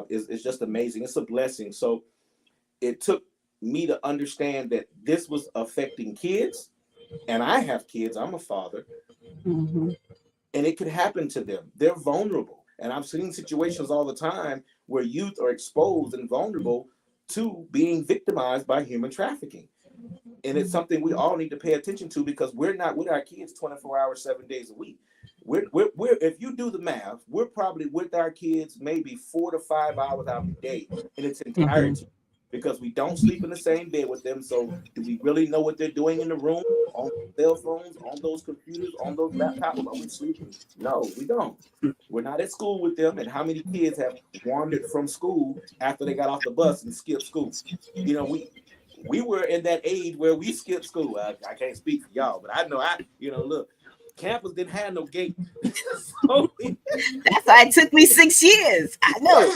Speaker 5: It's just amazing. It's a blessing. So it took me to understand that this was affecting kids, and I have kids. I'm a father, and it could happen to them. They're vulnerable, and I've seen situations all the time where youth are exposed and vulnerable to being victimized by human trafficking. And it's something we all need to pay attention to, because we're not with our kids 24 hours, 7 days a week. We're if you do the math, we're probably with our kids maybe 4 to 5 hours out of the day in its entirety, because we don't sleep in the same bed with them. So do we really know what they're doing in the room, on cell phones, on those computers, on those laptops? Are we sleeping? No, we don't. We're not at school with them. And how many kids have wandered from school after they got off the bus and skipped school? You know, we were in that age where we skipped school. I can't speak for y'all, but I know look. campus didn't have no gate. So
Speaker 1: that's why it took me 6 years. I know.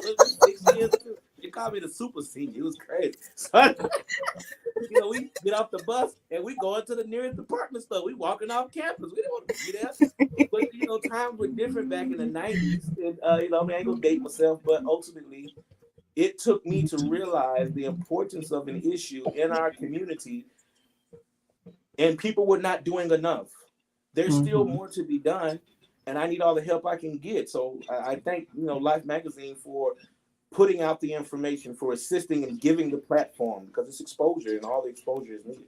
Speaker 5: 6 years. You called me the super senior. It was crazy. So, we get off the bus and we go into the nearest department store. We walking off campus. We didn't want to be there. But times were different back in the 90s. And I ain't gonna date myself, but ultimately it took me to realize the importance of an issue in our community, and people were not doing enough. There's still more to be done, and I need all the help I can get. So I thank Lyfe magazine for putting out the information, for assisting and giving the platform, because it's exposure, and all the exposure is needed.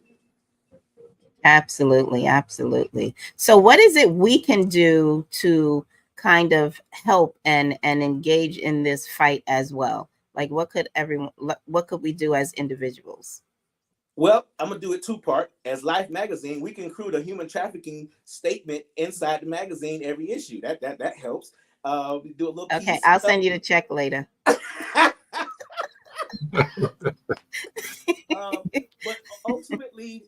Speaker 1: Absolutely, absolutely. So what is it we can do to kind of help and engage in this fight as well? Like, what could we do as individuals?
Speaker 5: Well, I'm gonna do it two-part. As Lyfe magazine, we can include a human trafficking statement inside the magazine every issue. That helps. We do a little.
Speaker 1: Okay,
Speaker 5: piece.
Speaker 1: I'll send you the check later.
Speaker 5: But ultimately,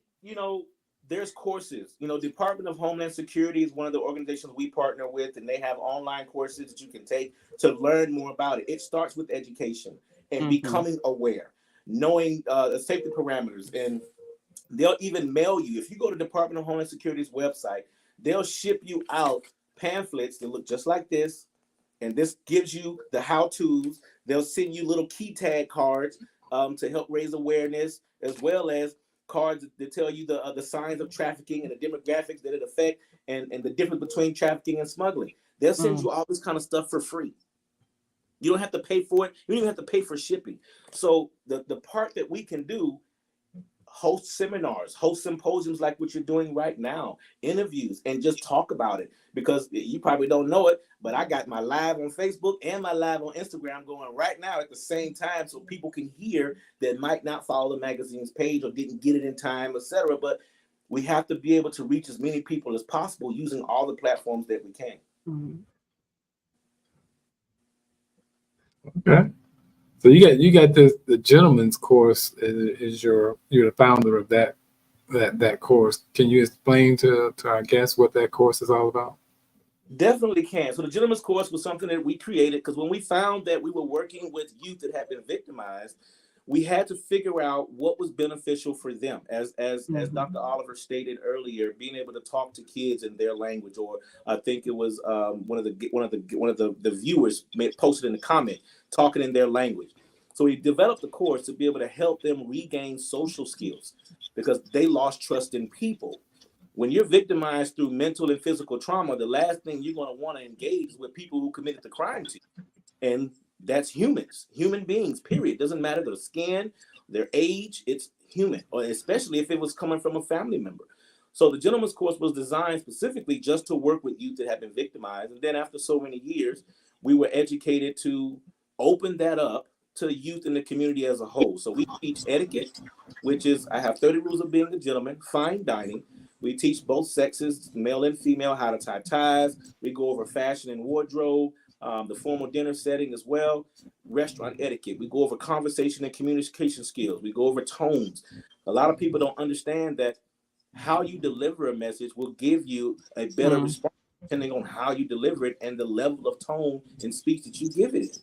Speaker 5: there's courses. Department of Homeland Security is one of the organizations we partner with, and they have online courses that you can take to learn more about it. It starts with education and becoming aware, knowing the safety parameters, and they'll even mail you. If you go to Department of Homeland Security's website, they'll ship you out pamphlets that look just like this, and this gives you the how-tos. They'll send you little key tag cards to help raise awareness, as well as cards that tell you the signs of trafficking and the demographics that it affects, and the difference between trafficking and smuggling. They'll send you all this kind of stuff for free. You don't have to pay for it. You don't even have to pay for shipping. So the part that we can do, host seminars, host symposiums like what you're doing right now, interviews, and just talk about it. Because you probably don't know it, but I got my live on Facebook and my live on Instagram going right now at the same time, so people can hear that might not follow the magazine's page or didn't get it in time, etc. But we have to be able to reach as many people as possible using all the platforms that we can.
Speaker 2: Okay. So you got the gentleman's course. You're the founder of that course. Can you explain to our guests what that course is all about?
Speaker 5: Definitely can. So the gentleman's course was something that we created because when we found that we were working with youth that had been victimized, we had to figure out what was beneficial for them. As Dr. Oliver stated earlier, being able to talk to kids in their language, or I think it was one of the viewers posted in the comment, talking in their language. So we developed the course to be able to help them regain social skills, because they lost trust in people. When you're victimized through mental and physical trauma, the last thing you're going to want to engage is with people who committed the crime to you. And that's human beings, period. Doesn't matter their skin, their age, it's human, or especially if it was coming from a family member. So the gentleman's course was designed specifically just to work with youth that have been victimized. And then after so many years, we were educated to open that up to youth in the community as a whole. So we teach etiquette, which is, I have 30 rules of being a gentleman, fine dining. We teach both sexes, male and female, how to tie ties. We go over fashion and wardrobe, the formal dinner setting as well, restaurant etiquette. We go over conversation and communication skills. We go over tones. A lot of people don't understand that how you deliver a message will give you a better response depending on how you deliver it and the level of tone and speech that you give it.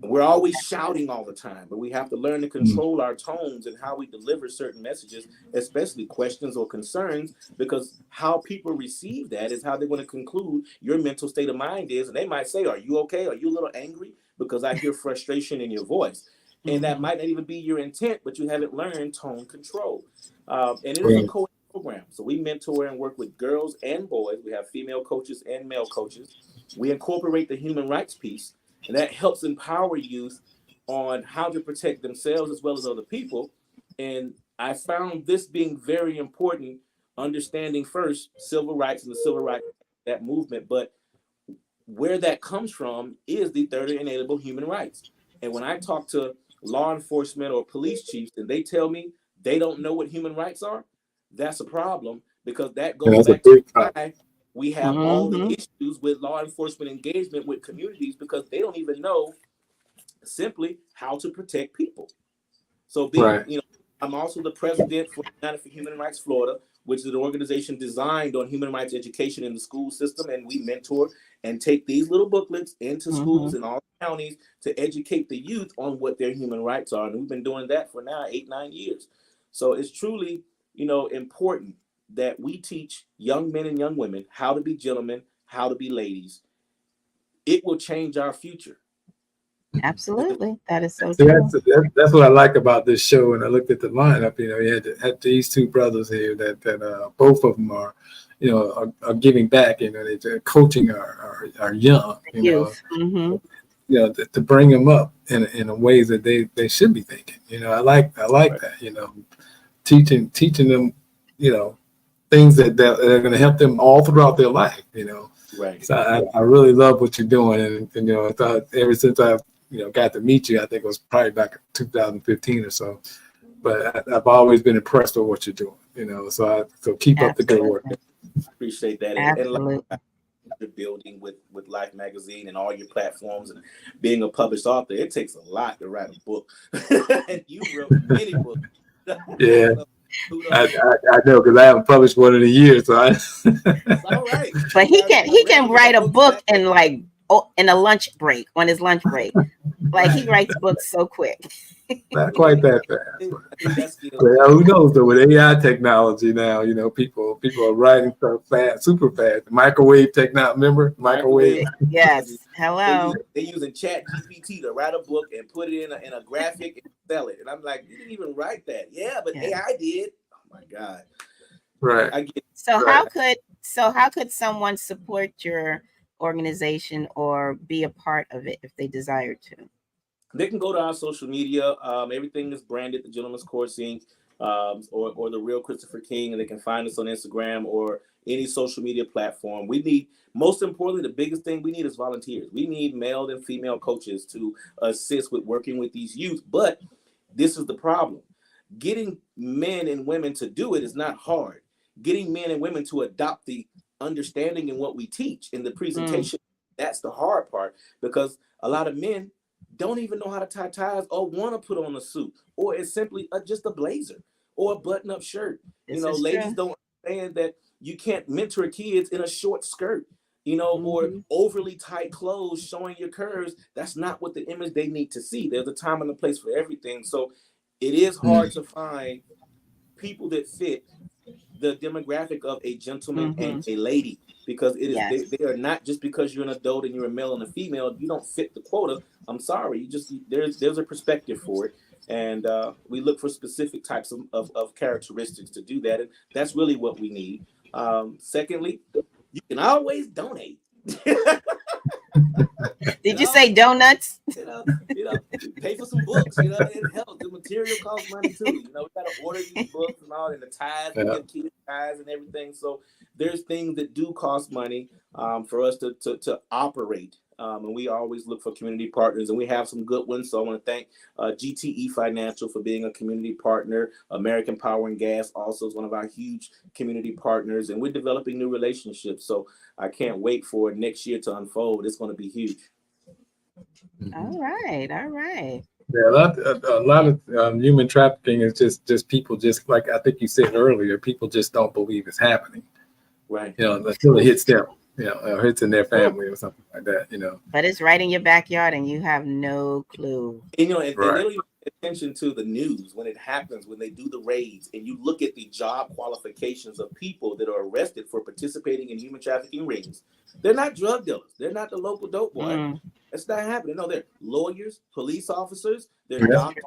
Speaker 5: We're always shouting all the time, but we have to learn to control our tones and how we deliver certain messages, especially questions or concerns, because how people receive that is how they're going to conclude your mental state of mind is. And they might say, are you okay? Are you a little angry? Because I hear frustration in your voice. And that might not even be your intent, but you haven't learned tone control. And it is a co-ed program. So we mentor and work with girls and boys. We have female coaches and male coaches. We incorporate the human rights piece. And that helps empower youth on how to protect themselves as well as other people. And I found this being very important, understanding first civil rights and the civil rights, that movement. But where that comes from is the third inalienable human rights. And when I talk to law enforcement or police chiefs and they tell me they don't know what human rights are, that's a problem, because that goes back to why we have all the issues with law enforcement engagement with communities, because they don't even know simply how to protect people. So being, I'm also the president for United for Human Rights Florida, which is an organization designed on human rights education in the school system. And we mentor and take these little booklets into schools in all counties to educate the youth on what their human rights are. And we've been doing that for now 8-9 years. So it's truly, important that we teach young men and young women how to be gentlemen, how to be ladies. It will change our future.
Speaker 1: Absolutely. That is so true.
Speaker 2: That's what I like about this show. And I looked at the lineup, you had these two brothers here that both of them are, are giving back, they're coaching our young, to bring them up in ways that they should be thinking. I like that, teaching them, things that are going to help them all throughout their life,
Speaker 5: Right.
Speaker 2: So I really love what you're doing. And I thought ever since I've, got to meet you, I think it was probably back in 2015 or so. But I've always been impressed with what you're doing, so keep up the good work.
Speaker 5: Appreciate that.
Speaker 1: Absolutely.
Speaker 5: And like building with Lyfe magazine and all your platforms and being a published author, it takes a lot to write a book. And you wrote many books.
Speaker 2: Yeah. I know, because I haven't published one in a year, so
Speaker 5: It's all right.
Speaker 1: But he can write a book in a lunch break, on his lunch break. Like, he writes books so quick.
Speaker 2: Not quite that fast. But who knows though, with AI technology now, people are writing stuff fast, super fast. Microwave technology, remember? Microwave.
Speaker 1: Yes. Hello.
Speaker 5: They're using Chat GPT to write a book and put it in a graphic and sell it. And I'm like, you didn't even write that. Yeah, but AI did. Oh my God.
Speaker 2: Right.
Speaker 5: I get it.
Speaker 1: So how could someone support your organization or be a part of it if they desire to?
Speaker 5: They can go to our social media. Everything is branded The Gentleman's Course Inc. Or The Real Christopher King, and they can find us on Instagram or any social media platform. We need, most importantly, the biggest thing we need is volunteers. We need male and female coaches to assist with working with these youth. But this is the problem. Getting men and women to do it is not hard. Getting men and women to adopt the understanding in what we teach in the presentation, that's the hard part, because a lot of men don't even know how to tie ties or want to put on a suit, or it's simply just a blazer or a button-up shirt. Ladies don't understand that you can't mentor kids in a short skirt, or overly tight clothes showing your curves. That's not what the image they need to see. There's a time and a place for everything. So it is hard to find people that fit the demographic of a gentleman and a lady, because it is they are not, just because you're an adult and you're a male and a female, you don't fit the quota. I'm sorry, there's a perspective for it, and we look for specific types of characteristics to do that, and that's really what we need. Secondly, you can always donate.
Speaker 1: Did you say donuts?
Speaker 5: Pay for some books. It helps. The material costs money too. We gotta order these books and all, and the ties, we get kids ties and everything. So there's things that do cost money for us to operate. And we always look for community partners, and we have some good ones. So I want to thank GTE Financial for being a community partner. American Power and Gas also is one of our huge community partners, and we're developing new relationships. So I can't wait for next year to unfold. It's going to be huge.
Speaker 1: All right.
Speaker 2: Yeah, a lot of human trafficking is just people, just like I think you said earlier, people just don't believe it's happening.
Speaker 5: Right.
Speaker 2: Until it hits them. Or hits in their family or something like that,
Speaker 1: But it's right in your backyard and you have no clue.
Speaker 5: And they don't even pay attention to the news when it happens, when they do the raids, and you look at the job qualifications of people that are arrested for participating in human trafficking rings. They're not drug dealers. They're not the local dope boy. That's not happening. No, they're lawyers, police officers, they're doctors,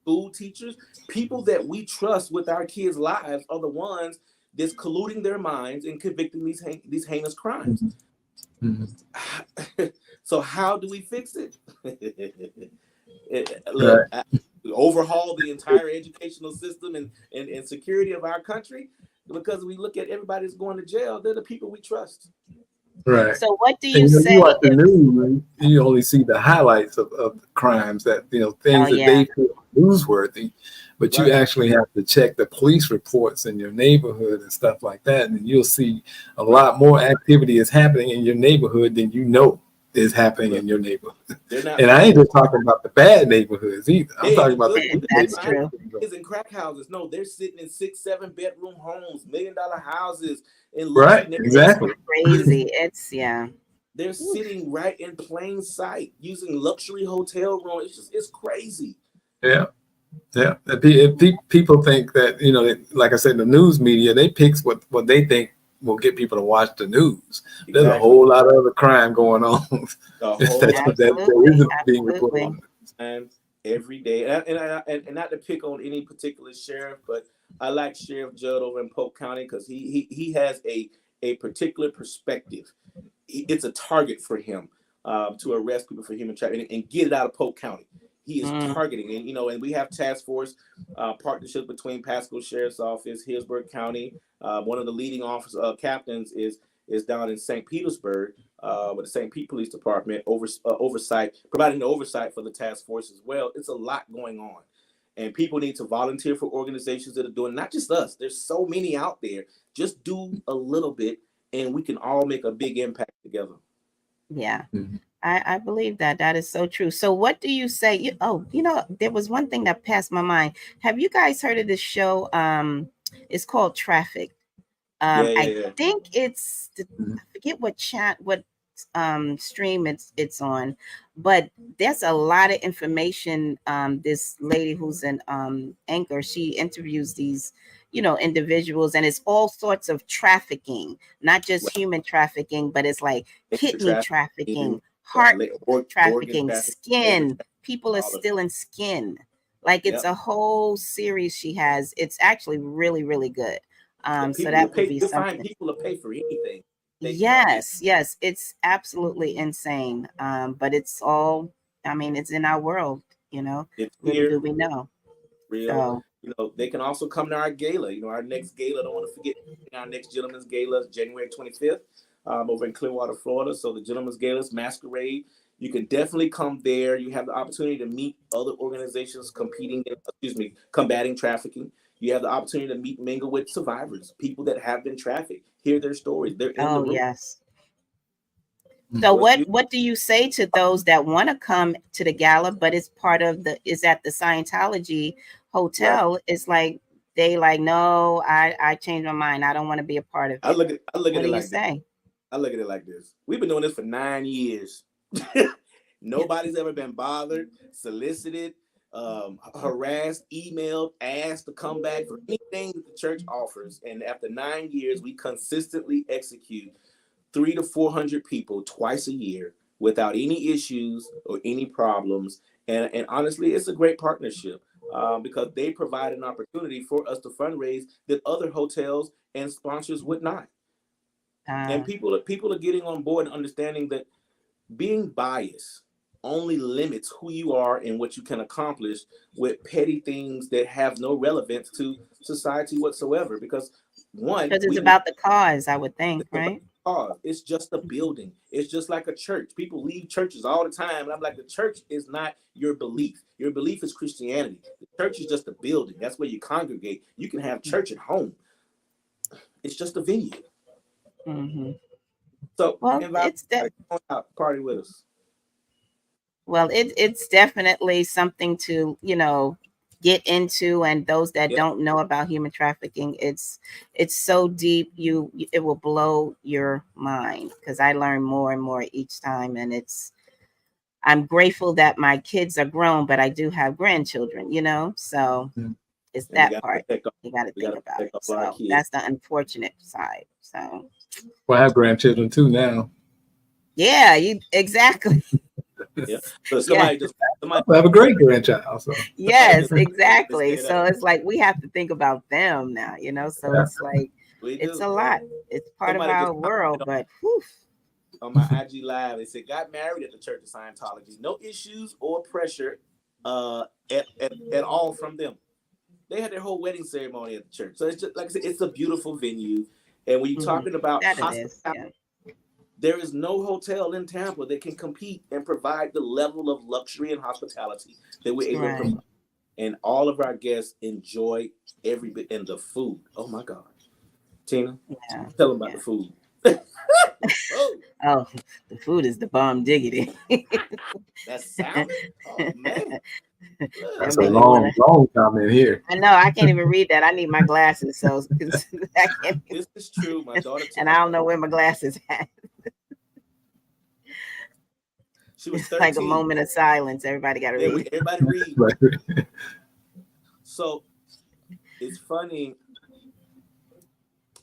Speaker 5: school teachers. People that we trust with our kids' lives are the ones that's colluding their minds and convicting these heinous crimes. So how do we fix it? Overhaul the entire educational system and security of our country, because we look at everybody that's going to jail. They're the people we trust.
Speaker 1: Right. So what do you say?
Speaker 2: You watch the news, you only see the highlights of the crimes, that things that they feel newsworthy. But you actually have to check the police reports in your neighborhood and stuff like that, and you'll see a lot more activity is happening in your neighborhood than is happening in your neighborhood.
Speaker 5: Not,
Speaker 2: and I ain't just talking about the bad neighborhoods either. I'm talking about the good
Speaker 1: That's true.
Speaker 5: Is in crack houses. No, they're sitting in 6-7 bedroom homes, $1 million houses in
Speaker 2: right. Exactly.
Speaker 1: Crazy. It's
Speaker 5: They're sitting right in plain sight using luxury hotel rooms. It's crazy.
Speaker 2: Yeah. Yeah. If people think that, you know, like I said, the news media, they pick what they think will get people to watch the news. Exactly. There's a whole lot of other crime going on. That isn't being reported on.
Speaker 5: And every day, and not to pick on any particular sheriff, but I like Sheriff Judd over in Polk County because he has a particular perspective. It's a target for him to arrest people for human trafficking and get it out of Polk County. He is targeting, and and we have task force partnerships between Pasco Sheriff's Office, Hillsborough County. One of the leading captains is down in St. Petersburg with the St. Pete Police Department providing the oversight for the task force as well. It's a lot going on, and people need to volunteer for organizations that are doing, not just us. There's so many out there. Just do a little bit, and we can all make a big impact together.
Speaker 1: Yeah. Mm-hmm. I believe that is so true. So what do you say? There was one thing that passed my mind. Have you guys heard of this show? It's called Traffic. I think it's I forget what stream it's on, but there's a lot of information. This lady who's an anchor, she interviews these individuals, and it's all sorts of trafficking, not just human trafficking, but it's like kidney trafficking, heart trafficking, skin. People are stealing skin. Like it's a whole series she has. It's actually really, really good. So that would be something.
Speaker 5: Find people to pay for anything.
Speaker 1: Yes, it's absolutely insane. But it's all, it's in our world,
Speaker 5: It's
Speaker 1: little
Speaker 5: here.
Speaker 1: do we know.
Speaker 5: Real. So, they can also come to our gala. Our next gala, don't want to forget, our next Gentleman's Gala is January 25th over in Clearwater, Florida. So the Gentleman's Gala is Masquerade. You can definitely come there. You have the opportunity to meet other organizations combating trafficking. You have the opportunity to mingle with survivors, people that have been trafficked, hear their stories. They're in the room.
Speaker 1: Yes. So what do you say to those that want to come to the gala, but it's is at the Scientology hotel? Right. It's like no, I changed my mind. I don't want to be a part of it.
Speaker 5: I look at it like
Speaker 1: say?
Speaker 5: I look at it like this. We've been doing this for 9 years. Nobody's ever been bothered, solicited, harassed, emailed, asked to come back for anything that the church offers. And after 9 years, we consistently execute 300 to 400 people twice a year without any issues or any problems. And honestly, it's a great partnership because they provide an opportunity for us to fundraise that other hotels and sponsors would not. And people are getting on board and understanding that being biased only limits who you are and what you can accomplish with petty things that have no relevance to society whatsoever. Because
Speaker 1: it's about the cause, I would think, right?
Speaker 5: It's just a building. It's just like a church. People leave churches all the time. And I'm like, the church is not your belief. Your belief is Christianity. The church is just a building. That's where you congregate. You can have church at home. It's just a venue.
Speaker 1: Mm-hmm.
Speaker 5: So it's party with us.
Speaker 1: Well, it's definitely something to, get into, and those that don't know about human trafficking, it's so deep, it will blow your mind, because I learn more and more each time, and I'm grateful that my kids are grown, but I do have grandchildren, so it's that part you got to think about it. So that's the unfortunate side. So
Speaker 2: I have grandchildren too now.
Speaker 1: Yeah, exactly.
Speaker 5: Yeah. So somebody
Speaker 2: have a great grandchild. So.
Speaker 1: Yes, exactly. So it's like we have to think about them now, So it's like it's a lot. It's part of our world, but whew.
Speaker 5: On my IG Live, they said got married at the Church of Scientology. No issues or pressure at all from them. They had their whole wedding ceremony at the church. So it's just like I said, it's a beautiful venue. And when you're talking about hospitality, there is no hotel in Tampa that can compete and provide the level of luxury and hospitality that we're able to provide. And all of our guests enjoy every bit, and the food. Oh my God. Tina, tell them about the food.
Speaker 1: Oh, the food is the bomb diggity.
Speaker 5: That sound. Oh man.
Speaker 2: That's a long comment here.
Speaker 1: I know I can't even read that. I need my glasses, so I can't.
Speaker 5: This is true. My daughter,
Speaker 1: and I don't know where my glasses at.
Speaker 5: She was 13.
Speaker 1: Like a moment of silence. Everybody got to read.
Speaker 5: Everybody read. So it's funny.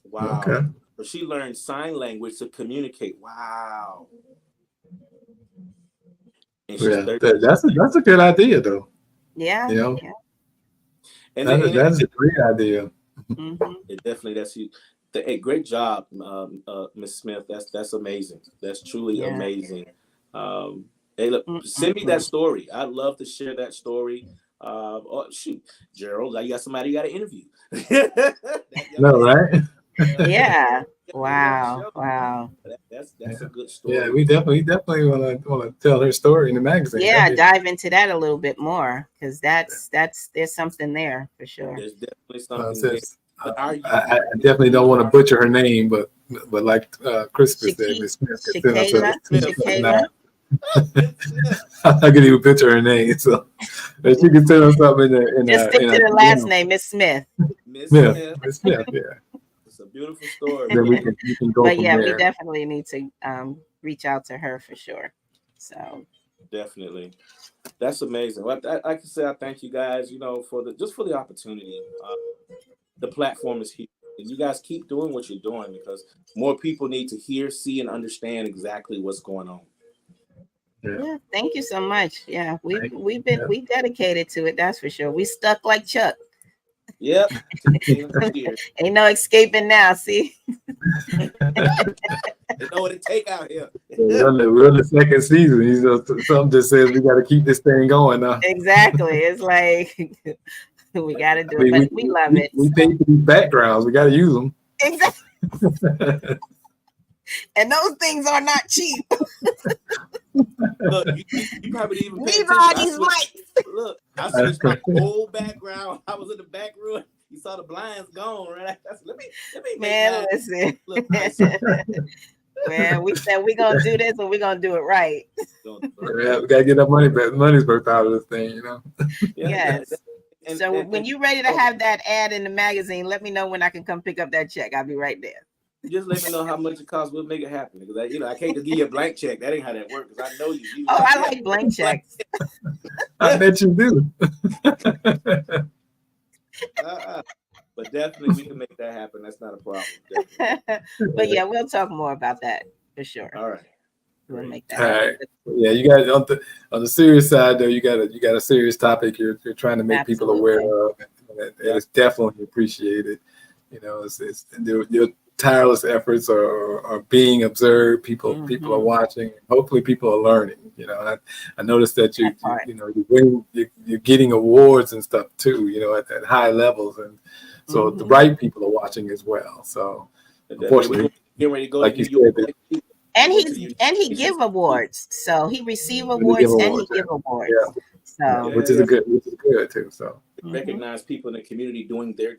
Speaker 5: Wow.
Speaker 2: Okay.
Speaker 5: So she learned sign language to communicate. Wow. And
Speaker 2: that's a good idea, though.
Speaker 1: Yeah.
Speaker 2: You know,
Speaker 1: yeah.
Speaker 5: And
Speaker 2: that's a great idea.
Speaker 5: It definitely, that's you. Hey, great job, Miss Smith. That's amazing. That's truly amazing. Hey, look, send me that story. I'd love to share that story. Oh shoot, Gerald, you got somebody you got to interview.
Speaker 2: No, right?
Speaker 1: Yeah. Wow.
Speaker 5: That's a good story.
Speaker 2: Yeah, we definitely want to tell her story in the magazine.
Speaker 1: Yeah, dive into that a little bit more, because there's something there for sure.
Speaker 5: There's definitely something there.
Speaker 2: I definitely don't want to butcher her name, but like Christopher said, Miss Smith. I can even picture her name, so if she can tell us something
Speaker 1: just stick to the last name, Miss Smith.
Speaker 2: Miss Smith, yeah.
Speaker 5: It's a beautiful story.
Speaker 2: Then we can go.
Speaker 1: But
Speaker 2: from
Speaker 1: yeah,
Speaker 2: there.
Speaker 1: we definitely need to reach out to her for sure. So
Speaker 5: definitely, that's amazing. Like I can say, I thank you guys, for the opportunity. The platform is here, and you guys keep doing what you're doing, because more people need to hear, see, and understand exactly what's going on.
Speaker 1: Yeah, thank you so much. Yeah, we dedicated to it. That's for sure. We stuck like Chuck.
Speaker 5: Yep.
Speaker 1: Ain't no escaping now. See.
Speaker 5: They know what it take out here.
Speaker 2: We're in the second season. Something just says we got to keep this thing going now.
Speaker 1: Exactly. It's like we got to do it, but we love it.
Speaker 2: We pay for these backgrounds. We got to use them.
Speaker 1: Exactly. And those things are not cheap.
Speaker 5: Look, you probably even
Speaker 1: these are these lights.
Speaker 5: Look, I switched my whole background. I was in the back room. You saw the blinds gone, right? Let me
Speaker 1: man, listen. Man, we said we're gonna do this and we're gonna do it right.
Speaker 2: Yeah, we gotta get that money's worth out of this thing,
Speaker 1: Yes. So when you're ready to have that ad in the magazine, let me know when I can come pick up that check. I'll be right there.
Speaker 5: Just let me know how much it costs. We'll make it happen. Because I can't just give you a blank check. That ain't how that works. Because I know you.
Speaker 1: I like blank checks.
Speaker 2: I bet you do.
Speaker 5: But definitely we can make that happen. That's not a problem.
Speaker 1: But yeah, we'll talk more about that for sure.
Speaker 5: All right.
Speaker 1: We'll make that
Speaker 2: happen. Right. Yeah, you guys on the serious side though, you got a serious topic you're trying to make people aware of, and it's definitely appreciated. It's your tireless efforts are being observed. People are watching. Hopefully, people are learning. I noticed that you're getting awards and stuff too. At high levels, and so the right people are watching as well. So unfortunately, like you said,
Speaker 1: and he give awards. So he receive awards and he give awards.
Speaker 2: Yeah.
Speaker 1: So
Speaker 2: which is good too. So
Speaker 5: recognize people in the community doing their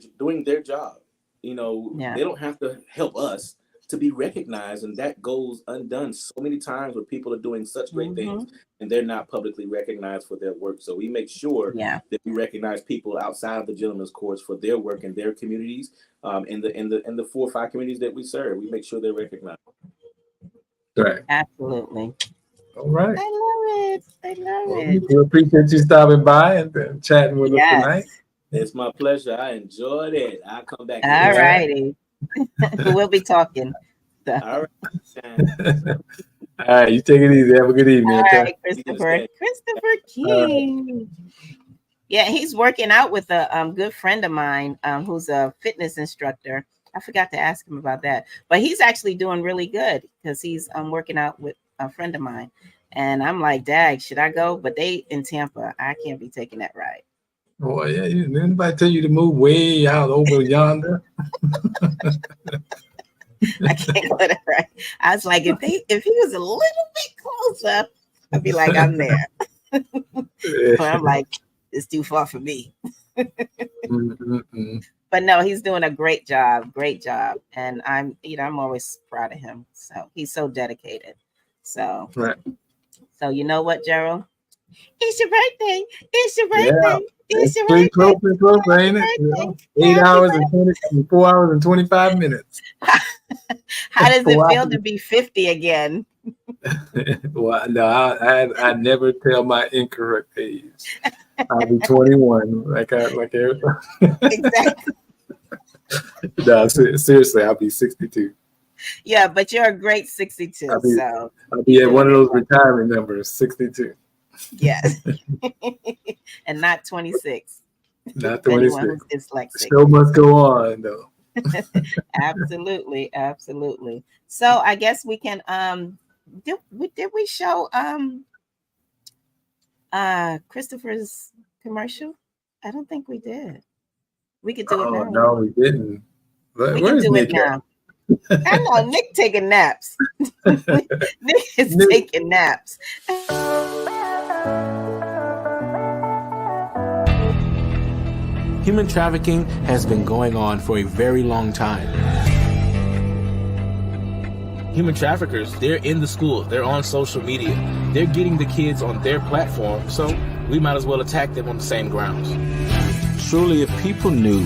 Speaker 5: job. They don't have to help us to be recognized, and that goes undone so many times where people are doing such great things and they're not publicly recognized for their work. So we make sure that we recognize people outside of the gentleman's courts for their work in their communities, in the 4 or 5 communities that we serve. We make sure they're recognized.
Speaker 2: Right.
Speaker 1: Absolutely.
Speaker 2: All right.
Speaker 1: I love it.
Speaker 2: We appreciate you stopping by and chatting with us tonight.
Speaker 5: It's my pleasure. I enjoyed it. I'll come back.
Speaker 1: All righty. We'll be talking. So.
Speaker 5: All right.
Speaker 2: All right. You take it easy. Have a good evening.
Speaker 1: All right, Christopher King. Yeah, he's working out with a good friend of mine who's a fitness instructor. I forgot to ask him about that. But he's actually doing really good because he's working out with a friend of mine. And I'm like, Dag, should I go? But they in Tampa. I can't be taking that ride.
Speaker 2: Boy, yeah. Did anybody tell you to move way out over yonder?
Speaker 1: I can't go that right. I was like, if he was a little bit closer, I'd be like, I'm there. But I'm like, it's too far for me. But But no, he's doing a great job, and I'm always proud of him. So he's so dedicated. So,
Speaker 2: right.
Speaker 1: So you know what, Gerald? It's your birthday. It's your birthday.
Speaker 2: Yeah.
Speaker 1: It's your
Speaker 2: pretty
Speaker 1: birthday.
Speaker 2: close, ain't it? You know, 8 hours and 4 hours and 25 minutes.
Speaker 1: How does it feel to be 50 again?
Speaker 2: Well, no, I never tell my incorrect age. I'll be 21, like everybody.
Speaker 1: Exactly.
Speaker 2: No, seriously, I'll be 62.
Speaker 1: Yeah, but you're a great 62.
Speaker 2: I'll be at one of those retirement numbers, 62.
Speaker 1: Yes. And not 26.
Speaker 2: Not 26.
Speaker 1: Anyone who's dyslexic.
Speaker 2: The show must go on, though.
Speaker 1: Absolutely. So I guess we can did we show Christopher's commercial? I don't think we did. We could do it now.
Speaker 2: No, we didn't.
Speaker 1: We can do it now. I know Nick taking naps. Nick is taking naps.
Speaker 6: Human trafficking has been going on for a very long time. Human traffickers, they're in the schools, they're on social media, they're getting the kids on their platform, so we might as well attack them on the same grounds. Surely if people knew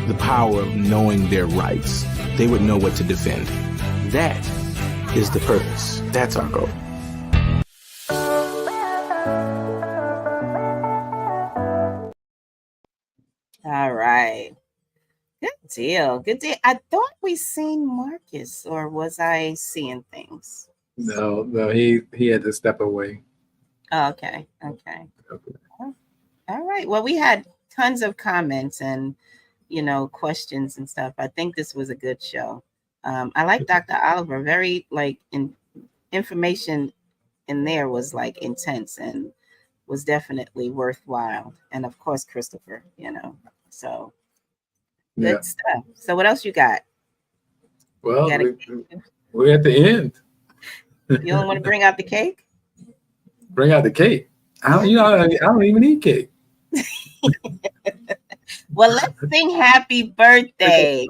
Speaker 6: the power of knowing their rights, they would know what to defend. That is the purpose. That's our goal.
Speaker 1: All right. Good deal. I thought we seen Marcus, or was I seeing things?
Speaker 2: No, he had to step away.
Speaker 1: Oh, okay. All right. Well, we had tons of comments and questions and stuff. I think this was a good show. I like Dr. Oliver. Very information in there was intense and was definitely worthwhile. And of course, Christopher. So good stuff. So what else you got?
Speaker 2: Well, we're at the end.
Speaker 1: You don't want to bring out the cake?
Speaker 2: Bring out the cake. I don't even eat cake.
Speaker 1: Well, let's sing happy birthday.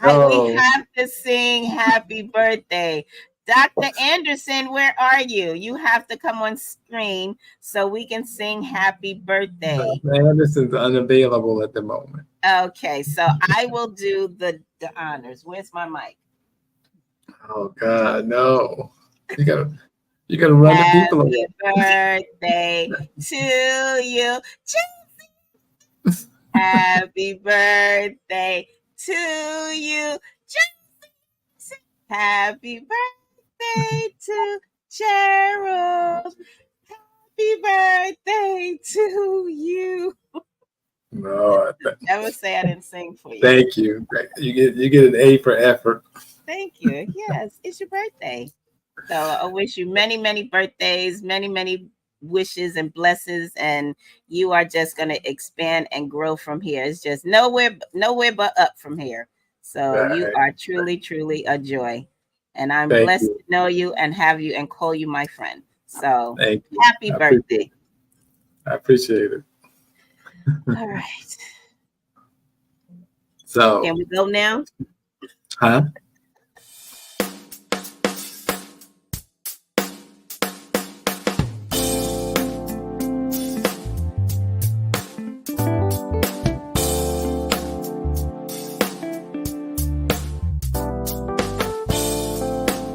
Speaker 1: We have to sing happy birthday. Dr. Anderson, where are you? You have to come on screen so we can sing happy birthday.
Speaker 2: Dr. Anderson's unavailable at the moment.
Speaker 1: Okay, so I will do the honors. Where's my mic?
Speaker 2: Oh God, no. You gotta run the people away.
Speaker 1: Happy birthday to you. Happy birthday to you. Happy birthday to Gerald. Happy birthday to you.
Speaker 2: No,
Speaker 1: Never say I didn't sing for you.
Speaker 2: Thank you. You get an A for effort.
Speaker 1: Thank you. Yes, it's your birthday. So I wish you many, many birthdays, many, many wishes and blessings, and you are just going to expand and grow from here. It's just nowhere but up from here. So you are truly, truly a joy. And I'm blessed to know you and have you and call you my friend. So happy birthday.
Speaker 2: I appreciate it.
Speaker 1: All right.
Speaker 2: So
Speaker 1: can we go now?
Speaker 2: Huh?